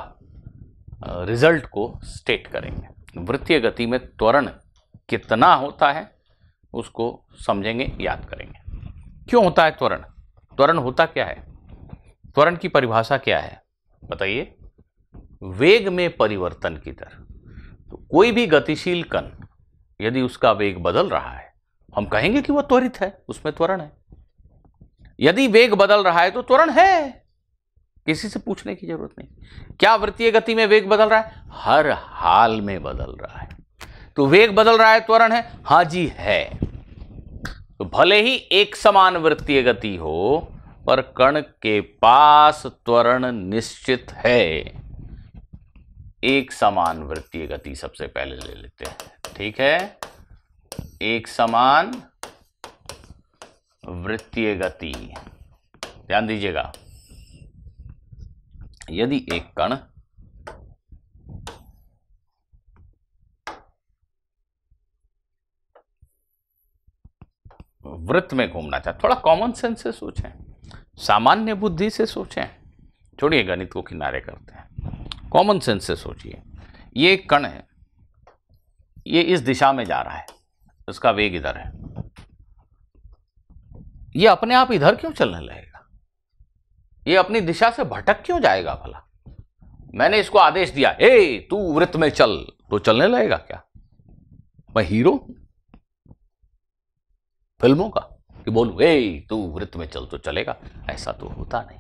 रिजल्ट को स्टेट करेंगे। वृत्तीय गति में त्वरण कितना होता है उसको समझेंगे, याद करेंगे। क्यों होता है त्वरण? त्वरण होता क्या है? त्वरण की परिभाषा क्या है बताइए? वेग में परिवर्तन की दर। तो कोई भी गतिशील कण यदि उसका वेग बदल रहा है, हम कहेंगे कि वह त्वरित है, उसमें त्वरण है। यदि वेग बदल रहा है तो त्वरण है, किसी से पूछने की जरूरत नहीं। क्या वृत्तीय गति में वेग बदल रहा है? हर हाल में बदल रहा है। तो वेग बदल रहा है, त्वरण है? हां जी है। तो भले ही एक समान वृत्तीय गति हो, पर कण के पास त्वरण निश्चित है। एक समान वृत्तीय गति सबसे पहले ले लेते हैं, ठीक है? एक समान वृत्तीय गति, ध्यान दीजिएगा। यदि एक कण वृत्त में घूमना चाहे, थोड़ा कॉमन सेंस से सोचें, सामान्य बुद्धि से सोचें, छोड़िए गणित को किनारे करते हैं, कॉमन सेंस से सोचिए। ये एक कण है, ये इस दिशा में जा रहा है, इसका वेग इधर है, ये अपने आप इधर क्यों चलने लगेगा? ये अपनी दिशा से भटक क्यों जाएगा भला? मैंने इसको आदेश दिया, ए तू वृत्त में चल, तो चलने लगेगा क्या? मैं हीरो फिल्मों का कि बोलूं ए तू वृत्त में चल तो चलेगा? ऐसा तो होता नहीं।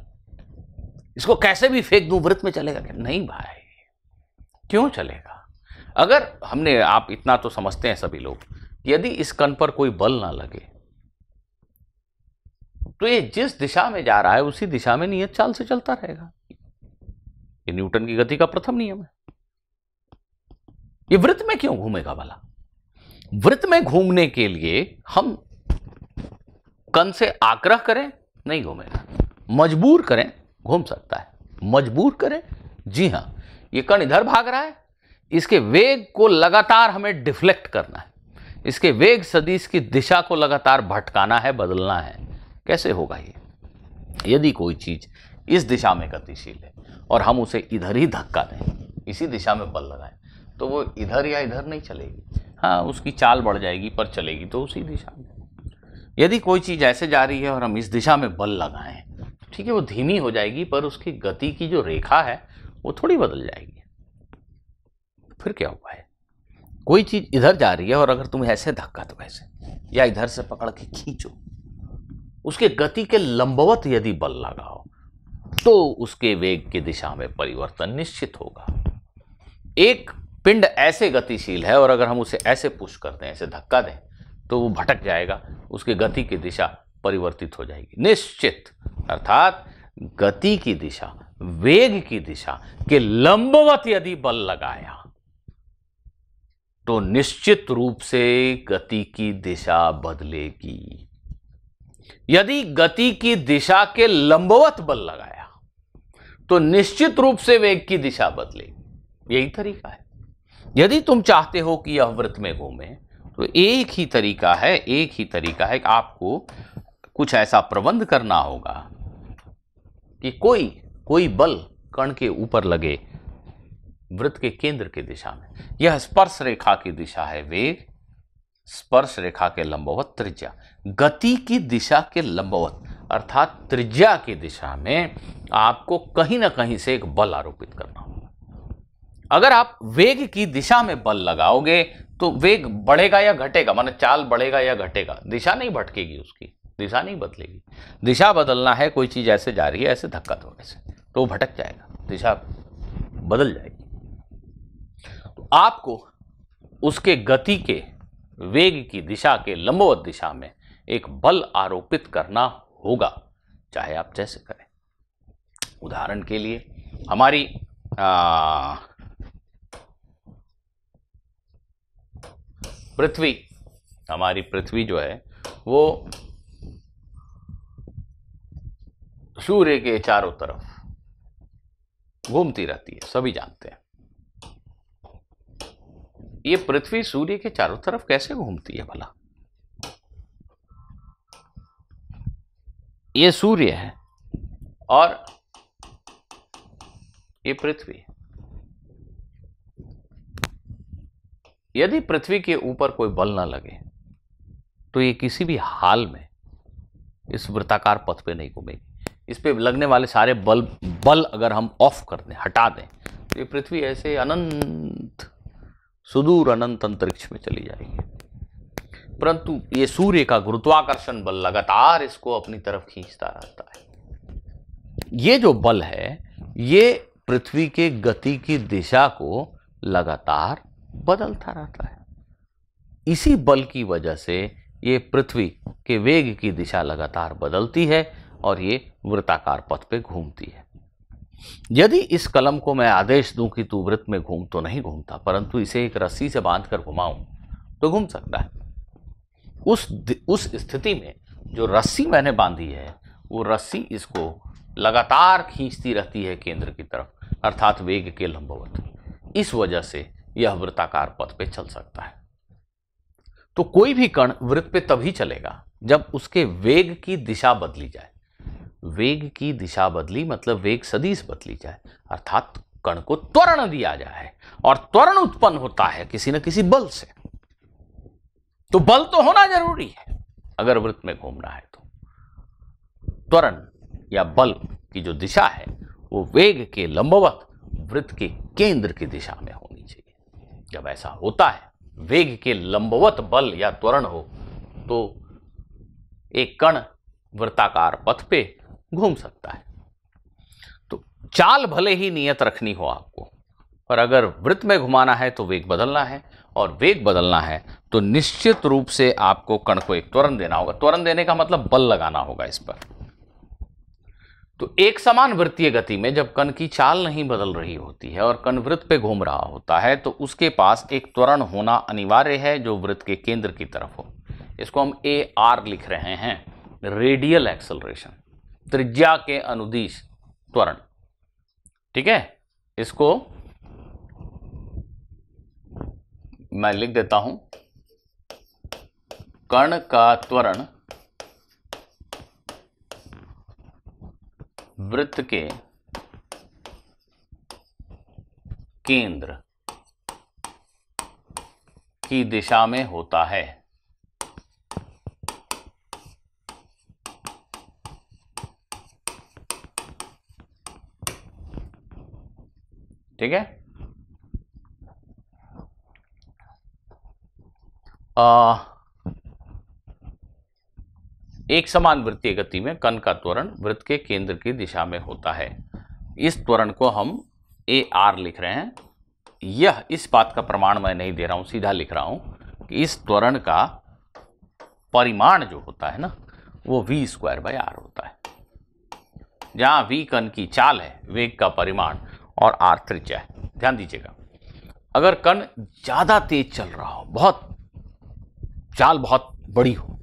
इसको कैसे भी फेंक दूं, वृत्त में चलेगा क्या? नहीं भाई, क्यों चलेगा? अगर हमने, आप इतना तो समझते हैं सभी लोग, यदि इस कण पर कोई बल ना लगे तो ये जिस दिशा में जा रहा है उसी दिशा में नियत चाल से चलता रहेगा। ये न्यूटन की गति का प्रथम नियम है। ये वृत्त में क्यों घूमेगा भला? वृत्त में घूमने के लिए हम कण से आग्रह करें, नहीं घूमेगा। मजबूर करें, घूम सकता है। मजबूर करें, जी हां, ये कण इधर भाग रहा है, इसके वेग को लगातार हमें डिफ्लेक्ट करना है, इसके वेग सदिश की दिशा को लगातार भटकाना है, बदलना है। कैसे होगा ये? यदि कोई चीज इस दिशा में गतिशील है और हम उसे इधर ही धक्का दें, इसी दिशा में बल लगाएं, तो वो इधर या इधर नहीं चलेगी। हाँ, उसकी चाल बढ़ जाएगी पर चलेगी तो उसी दिशा में। यदि कोई चीज़ ऐसे जा रही है और हम इस दिशा में बल लगाएं, ठीक है, वो धीमी हो जाएगी पर उसकी गति की जो रेखा है वो थोड़ी बदल जाएगी। फिर क्या हुआ है, कोई चीज इधर जा रही है और अगर तुम ऐसे धक्का दो ऐसे, या इधर से पकड़ के खींचो, उसके गति के लंबवत यदि बल लगाओ तो उसके वेग की दिशा में परिवर्तन निश्चित होगा। एक पिंड ऐसे गतिशील है और अगर हम उसे ऐसे पुश कर दें, ऐसे धक्का दें, तो वो भटक जाएगा, उसकी गति की दिशा परिवर्तित हो जाएगी निश्चित। अर्थात गति की दिशा, वेग की दिशा के लंबवत यदि बल लगाया तो निश्चित रूप से गति की दिशा बदलेगी। यदि गति की दिशा के लंबवत बल लगाया तो निश्चित रूप से वेग की दिशा बदलेगी। यही तरीका है। यदि तुम चाहते हो कि यह वृत्त में घूमे तो एक ही तरीका है कि आपको कुछ ऐसा प्रबंध करना होगा कि कोई बल कण के ऊपर लगे वृत्त के केंद्र की दिशा में। यह स्पर्श रेखा की दिशा है वेग, स्पर्श रेखा के लंबवत त्रिज्या, गति की दिशा के लंबवत अर्थात त्रिज्या की दिशा में आपको कहीं ना कहीं से एक बल आरोपित करना होगा। अगर आप वेग की दिशा में बल लगाओगे तो वेग बढ़ेगा या घटेगा, माने चाल बढ़ेगा या घटेगा, दिशा नहीं भटकेगी, उसकी दिशा नहीं बदलेगी। दिशा बदलना है, कोई चीज ऐसे जा रही है, ऐसे धक्का दो ऐसे, तो वो भटक जाएगा, दिशा बदल जाएगी। तो आपको उसके गति के वेग की दिशा के लंबवत दिशा में एक बल आरोपित करना होगा, चाहे आप जैसे करें। उदाहरण के लिए हमारी पृथ्वी जो है वो सूर्य के चारों तरफ घूमती रहती है, सभी जानते हैं। ये पृथ्वी सूर्य के चारों तरफ कैसे घूमती है भला? ये सूर्य है और ये पृथ्वी। यदि पृथ्वी के ऊपर कोई बल ना लगे तो ये किसी भी हाल में इस वृत्ताकार पथ पे नहीं घूमेगी। इस पे लगने वाले सारे बल अगर हम ऑफ कर दें, हटा दें, तो ये पृथ्वी ऐसे अनंत सुदूर अनंत अंतरिक्ष में चली जाएगी। परंतु ये सूर्य का गुरुत्वाकर्षण बल लगातार इसको अपनी तरफ खींचता रहता है। ये जो बल है ये पृथ्वी के गति की दिशा को लगातार बदलता रहता है। इसी बल की वजह से ये पृथ्वी के वेग की दिशा लगातार बदलती है और ये वृत्ताकार पथ पे घूमती है। यदि इस कलम को मैं आदेश दूं कि तू वृत्त में घूम, तो नहीं घूमता, परंतु इसे एक रस्सी से बांधकर घुमाऊं तो घूम सकता है। उस स्थिति में जो रस्सी मैंने बांधी है वो रस्सी इसको लगातार खींचती रहती है केंद्र की तरफ, अर्थात वेग के लंबवत। इस वजह से यह वृत्ताकार पथ पे चल सकता है। तो कोई भी कण वृत्त पे तभी चलेगा जब उसके वेग की दिशा बदली जाए। वेग की दिशा बदली मतलब वेग सदिश बदली जाए, अर्थात कण को त्वरण दिया जाए, और त्वरण उत्पन्न होता है किसी न किसी बल से। तो बल तो होना जरूरी है अगर वृत्त में घूमना है। तो त्वरण या बल की जो दिशा है वो वेग के लंबवत वृत्त के केंद्र की दिशा में होनी चाहिए। जब ऐसा होता है, वेग के लंबवत बल या त्वरण हो, तो एक कण वृत्ताकार पथ पे घूम सकता है। तो चाल भले ही नियत रखनी हो आपको, पर अगर वृत्त में घुमाना है तो वेग बदलना है, और वेग बदलना है तो निश्चित रूप से आपको कण को एक त्वरण देना होगा। त्वरण देने का मतलब बल लगाना होगा इस पर। तो एक समान वृत्तीय गति में जब कण की चाल नहीं बदल रही होती है और कण वृत्त पे घूम रहा होता है तो उसके पास एक त्वरण होना अनिवार्य है जो वृत्त के केंद्र की तरफ हो। इसको हम AR लिख रहे हैं, रेडियल एक्सेलरेशन, त्रिज्या के अनुदिश त्वरण। ठीक है, इसको मैं लिख देता हूं, कण का त्वरण वृत्त के केंद्र की दिशा में होता है। ठीक है। एक समान वृत्तीय गति में कण का त्वरण वृत्त के केंद्र की दिशा में होता है। इस त्वरण को हम AR लिख रहे हैं। यह इस बात का प्रमाण मैं नहीं दे रहा हूं, सीधा लिख रहा हूं कि इस त्वरण का परिमाण जो होता है ना, वो v²/r होता है, जहां v कण की चाल है, वेग का परिमाण, और r त्रिज्या है। ध्यान दीजिएगा, अगर कण ज्यादा तेज चल रहा हो, चाल बहुत बड़ी हो,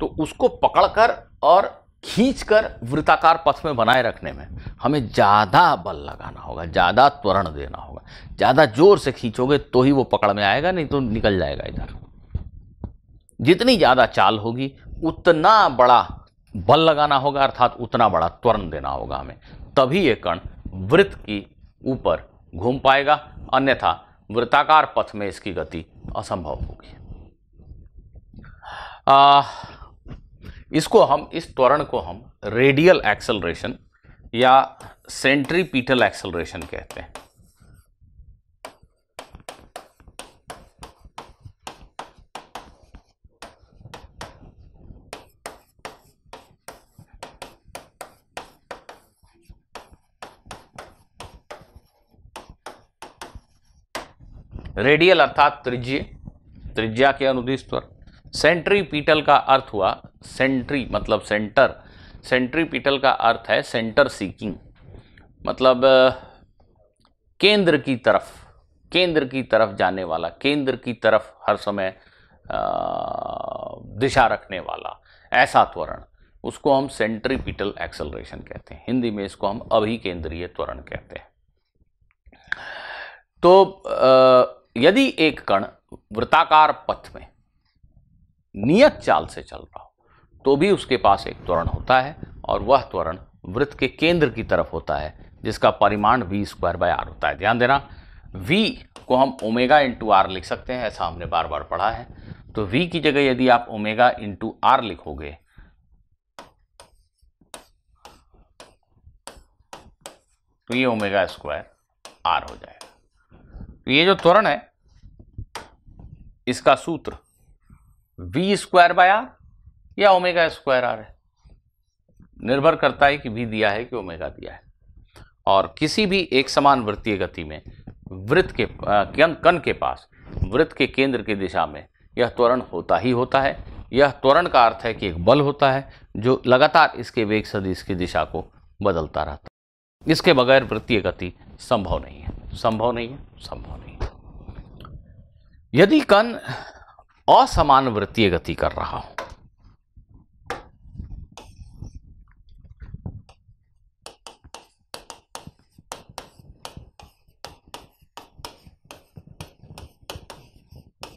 तो उसको पकड़कर और खींचकर वृत्ताकार पथ में बनाए रखने में हमें ज्यादा बल लगाना होगा, ज्यादा त्वरण देना होगा। ज्यादा जोर से खींचोगे तो ही वो पकड़ में आएगा, नहीं तो निकल जाएगा इधर। जितनी ज्यादा चाल होगी उतना बड़ा बल लगाना होगा, अर्थात उतना बड़ा त्वरण देना होगा हमें, तभी ये कण वृत्त की ऊपर घूम पाएगा, अन्यथा वृत्ताकार पथ में इसकी गति असंभव होगी। इस त्वरण को हम रेडियल एक्सेलरेशन या सेंट्रीपिटल एक्सेलरेशन कहते हैं। रेडियल अर्थात त्रिज्या के अनुदिश त्वरण। सेंट्रीपिटल का अर्थ हुआ, सेंट्री मतलब सेंटर, सेंट्रीपिटल का अर्थ है सेंटर सीकिंग, मतलब केंद्र की तरफ जाने वाला, केंद्र की तरफ हर समय दिशा रखने वाला ऐसा त्वरण, उसको हम सेंट्रीपिटल एक्सेलरेशन कहते हैं। हिंदी में इसको हम अभिकेंद्रीय त्वरण कहते हैं। तो यदि एक कण वृत्ताकार पथ में नियत चाल से चल रहा हो तो भी उसके पास एक त्वरण होता है, और वह त्वरण वृत्त के केंद्र की तरफ होता है, जिसका परिमाण v²/r होता है। ध्यान देना, v को हम ω/r लिख सकते हैं, ऐसा हमने बार बार पढ़ा है। तो v की जगह यदि आप ω/r लिखोगे तो ये ω²r हो जाएगा। तो ये जो त्वरण है, इसका सूत्र v²/r या ω² है, निर्भर करता है कि v दिया है कि ω दिया है। और किसी भी एक समान वृत्तीय गति में वृत्त के कण के पास वृत्त के केंद्र की दिशा में यह त्वरण होता ही होता है। यह त्वरण का अर्थ है कि एक बल होता है जो लगातार इसके वेग सदिश की दिशा को बदलता रहता है। इसके बगैर वृत्तीय गति संभव नहीं है। यदि कण असमान वृत्तीय गति कर रहा हो,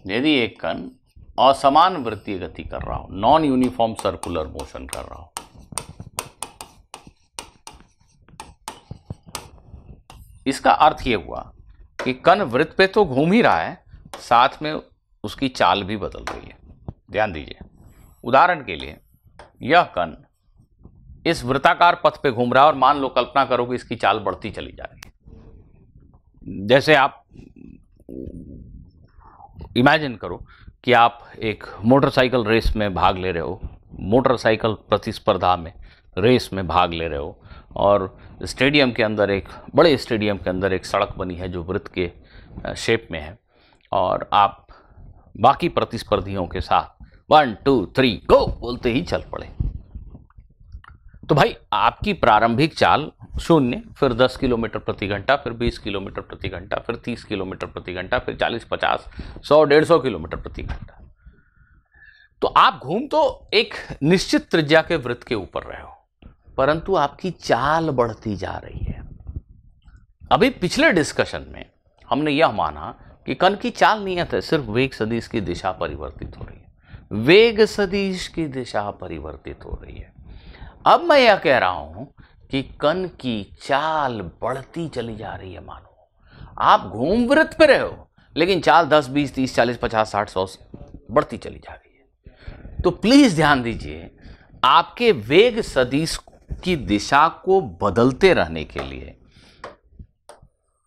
यदि एक कण असमान वृत्तीय गति कर रहा हो, नॉन यूनिफॉर्म सर्कुलर मोशन कर रहा हो, इसका अर्थ यह हुआ कि कण वृत्त पे तो घूम ही रहा है, साथ में उसकी चाल भी बदल रही है। ध्यान दीजिए, उदाहरण के लिए यह कण इस वृत्ताकार पथ पे घूम रहा है और मान लो, कल्पना करो कि इसकी चाल बढ़ती चली जा रही है। जैसे आप इमेजिन करो कि आप एक मोटरसाइकिल रेस में भाग ले रहे हो, मोटरसाइकिल प्रतिस्पर्धा में, रेस में भाग ले रहे हो, और स्टेडियम के अंदर, एक बड़े स्टेडियम के अंदर एक सड़क बनी है जो वृत्त के शेप में है, और आप बाकी प्रतिस्पर्धियों के साथ 1 2 3 गो बोलते ही चल पड़े। तो भाई, आपकी प्रारंभिक चाल 0, फिर 10 किलोमीटर प्रति घंटा, फिर 20 किलोमीटर प्रति घंटा, फिर 30 किलोमीटर प्रति घंटा, फिर 40, 50, 100, 150 किलोमीटर प्रति घंटा। तो आप घूम तो एक निश्चित त्रिज्या के वृत्त के ऊपर रहे हो, परंतु आपकी चाल बढ़ती जा रही है। अभी पिछले डिस्कशन में हमने यह माना कि कण की चाल नियत है, सिर्फ वेग सदिश की दिशा परिवर्तित हो रही है, वेग सदिश की दिशा परिवर्तित हो रही है। अब मैं यह कह रहा हूं कि कण की चाल बढ़ती चली जा रही है, मानो, आप घूम वृत्त पे रहे हो, लेकिन चाल 10, 20, 30, 40, 50, 60, 100 बढ़ती चली जा रही है। तो प्लीज ध्यान दीजिए, आपके वेग सदिश की दिशा को बदलते रहने के लिए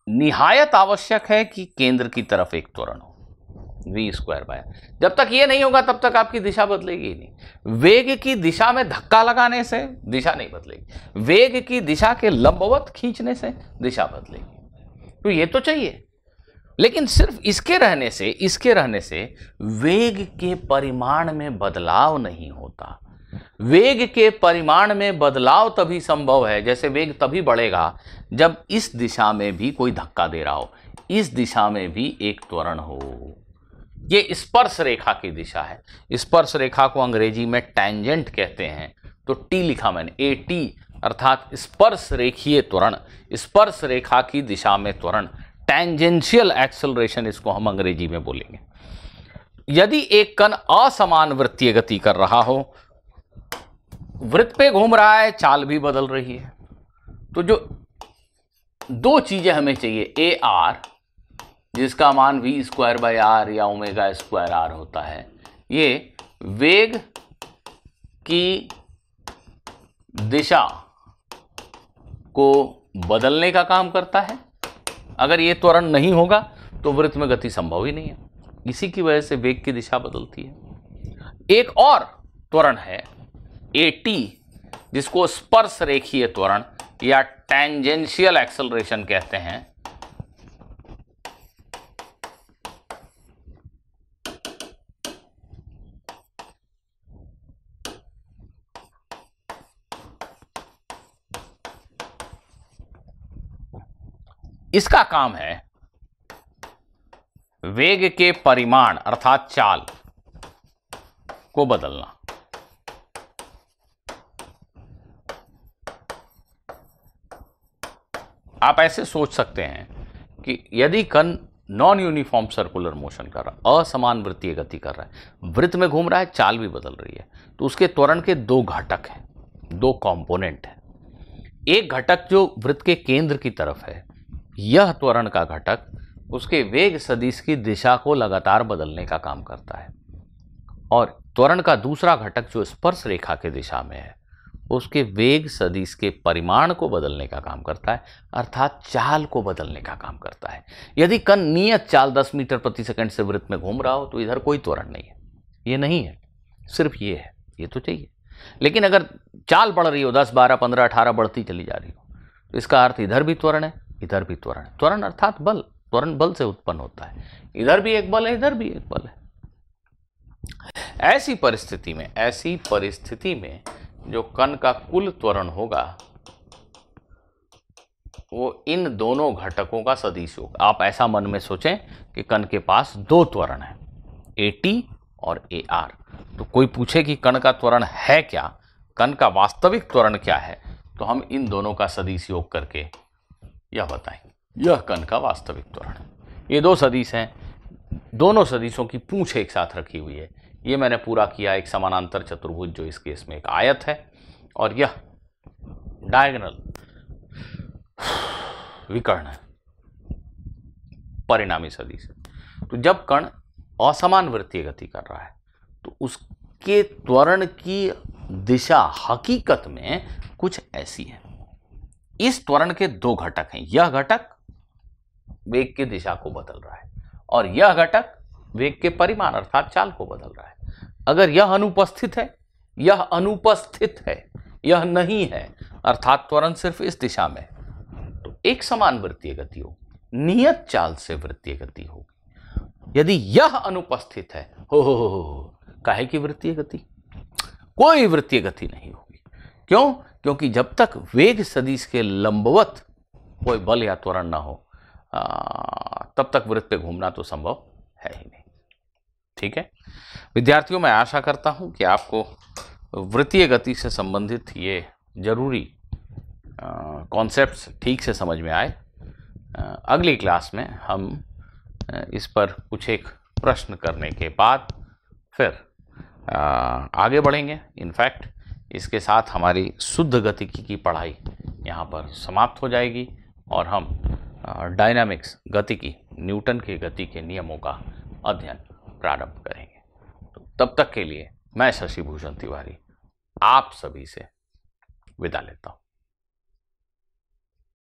निहायत आवश्यक है कि केंद्र की तरफ एक त्वरण हो, v²/r। जब तक ये नहीं होगा तब तक आपकी दिशा बदलेगी ही नहीं। वेग की दिशा में धक्का लगाने से दिशा नहीं बदलेगी, वेग की दिशा के लंबवत खींचने से दिशा बदलेगी। तो ये तो चाहिए, लेकिन सिर्फ इसके रहने से वेग के परिमाण में बदलाव नहीं होता। वेग के परिमाण में बदलाव तभी संभव है, जैसे वेग तभी बढ़ेगा जब इस दिशा में भी कोई धक्का दे रहा हो, इस दिशा में भी एक त्वरण हो। ये स्पर्श रेखा की दिशा है। स्पर्श रेखा को अंग्रेजी में टैंजेंट कहते हैं। तो टी लिखा मैंने, AT, अर्थात स्पर्श रेखीय त्वरण, स्पर्श रेखा की दिशा में त्वरण, टैंजेंशियल एक्सेलरेशन इसको हम अंग्रेजी में बोलेंगे। यदि एक कण असमान वृत्तीय गति कर रहा हो, वृत्त पे घूम रहा है, चाल भी बदल रही है, तो जो दो चीजें हमें चाहिए, AR जिसका मान v²/r या ω² होता है, ये वेग की दिशा को बदलने का काम करता है। अगर ये त्वरण नहीं होगा तो वृत्त में गति संभव ही नहीं है। इसी की वजह से वेग की दिशा बदलती है। एक और त्वरण है AT, जिसको स्पर्श रेखीय त्वरण या टैंजेंशियल एक्सेलरेशन कहते हैं। इसका काम है वेग के परिमाण अर्थात चाल को बदलना। आप ऐसे सोच सकते हैं कि यदि कण नॉन यूनिफॉर्म सर्कुलर मोशन कर रहा है, असमान वृत्तीय गति कर रहा है, वृत्त में घूम रहा है, चाल भी बदल रही है, तो उसके त्वरण के दो घटक हैं, दो कंपोनेंट हैं। एक घटक जो वृत्त के केंद्र की तरफ है, यह त्वरण का घटक उसके वेग सदिश की दिशा को लगातार बदलने का काम करता है, और त्वरण का दूसरा घटक जो स्पर्श रेखा की दिशा में है, उसके वेग सदिश के परिमाण को बदलने का काम करता है, अर्थात चाल को बदलने का काम करता है। यदि कण नियत चाल 10 मीटर प्रति सेकंड से वृत्त में घूम रहा हो तो इधर कोई त्वरण नहीं है, ये नहीं है, सिर्फ ये है, ये तो चाहिए। लेकिन अगर चाल बढ़ रही हो, 10, 12, 15, 18 बढ़ती चली जा रही हो, तो इसका अर्थ इधर भी त्वरण है, इधर भी त्वरण है। त्वरण अर्थात बल, त्वरण बल से उत्पन्न होता है, इधर भी एक बल है, इधर भी एक बल है। ऐसी परिस्थिति में जो कण का कुल त्वरण होगा वो इन दोनों घटकों का सदिश होगा। आप ऐसा मन में सोचें कि कण के पास दो त्वरण है, AT और AR। तो कोई पूछे कि कण का त्वरण है क्या, कण का वास्तविक त्वरण क्या है, तो हम इन दोनों का सदिश योग करके यह बताएंगे, यह कण का वास्तविक त्वरण है। ये दो सदिश हैं, दोनों सदिशों की पूंछ एक साथ रखी हुई है। ये मैंने पूरा किया एक समानांतर चतुर्भुज, जो इस केस में एक आयत है, और यह डायगोनल विकर्ण है, परिणामी सदिश है। तो जब कण असमान वृत्तीय गति कर रहा है तो उसके त्वरण की दिशा हकीकत में कुछ ऐसी है। इस त्वरण के दो घटक हैं, यह घटक वेग की दिशा को बदल रहा है और यह घटक वेग के परिमाण अर्थात चाल को बदल रहा है। अगर यह अनुपस्थित है, यह नहीं है, अर्थात त्वरण सिर्फ इस दिशा में, तो एक समान वृत्तीय गति हो, नियत चाल से वृत्तीय गति होगी। यदि यह अनुपस्थित है, काहे की वृत्तीय गति? कोई वृत्तीय गति नहीं होगी। क्यों? क्योंकि जब तक वेग सदिश के लंबवत कोई बल या त्वरण ना हो, तब तक वृत्त पे घूमना तो संभव है ही नहीं। ठीक है विद्यार्थियों, मैं आशा करता हूं कि आपको वृत्तीय गति से संबंधित ये जरूरी कॉन्सेप्ट्स ठीक से समझ में आए। अगली क्लास में हम इस पर कुछ एक प्रश्न करने के बाद फिर आगे बढ़ेंगे। इनफैक्ट इसके साथ हमारी शुद्ध गतिकी की पढ़ाई यहाँ पर समाप्त हो जाएगी और हम डायनामिक्स, गतिकी, न्यूटन के गति के नियमों का अध्ययन प्रारंभ करेंगे। तो तब तक के लिए मैं शशि भूषण तिवारी आप सभी से विदा लेता हूँ।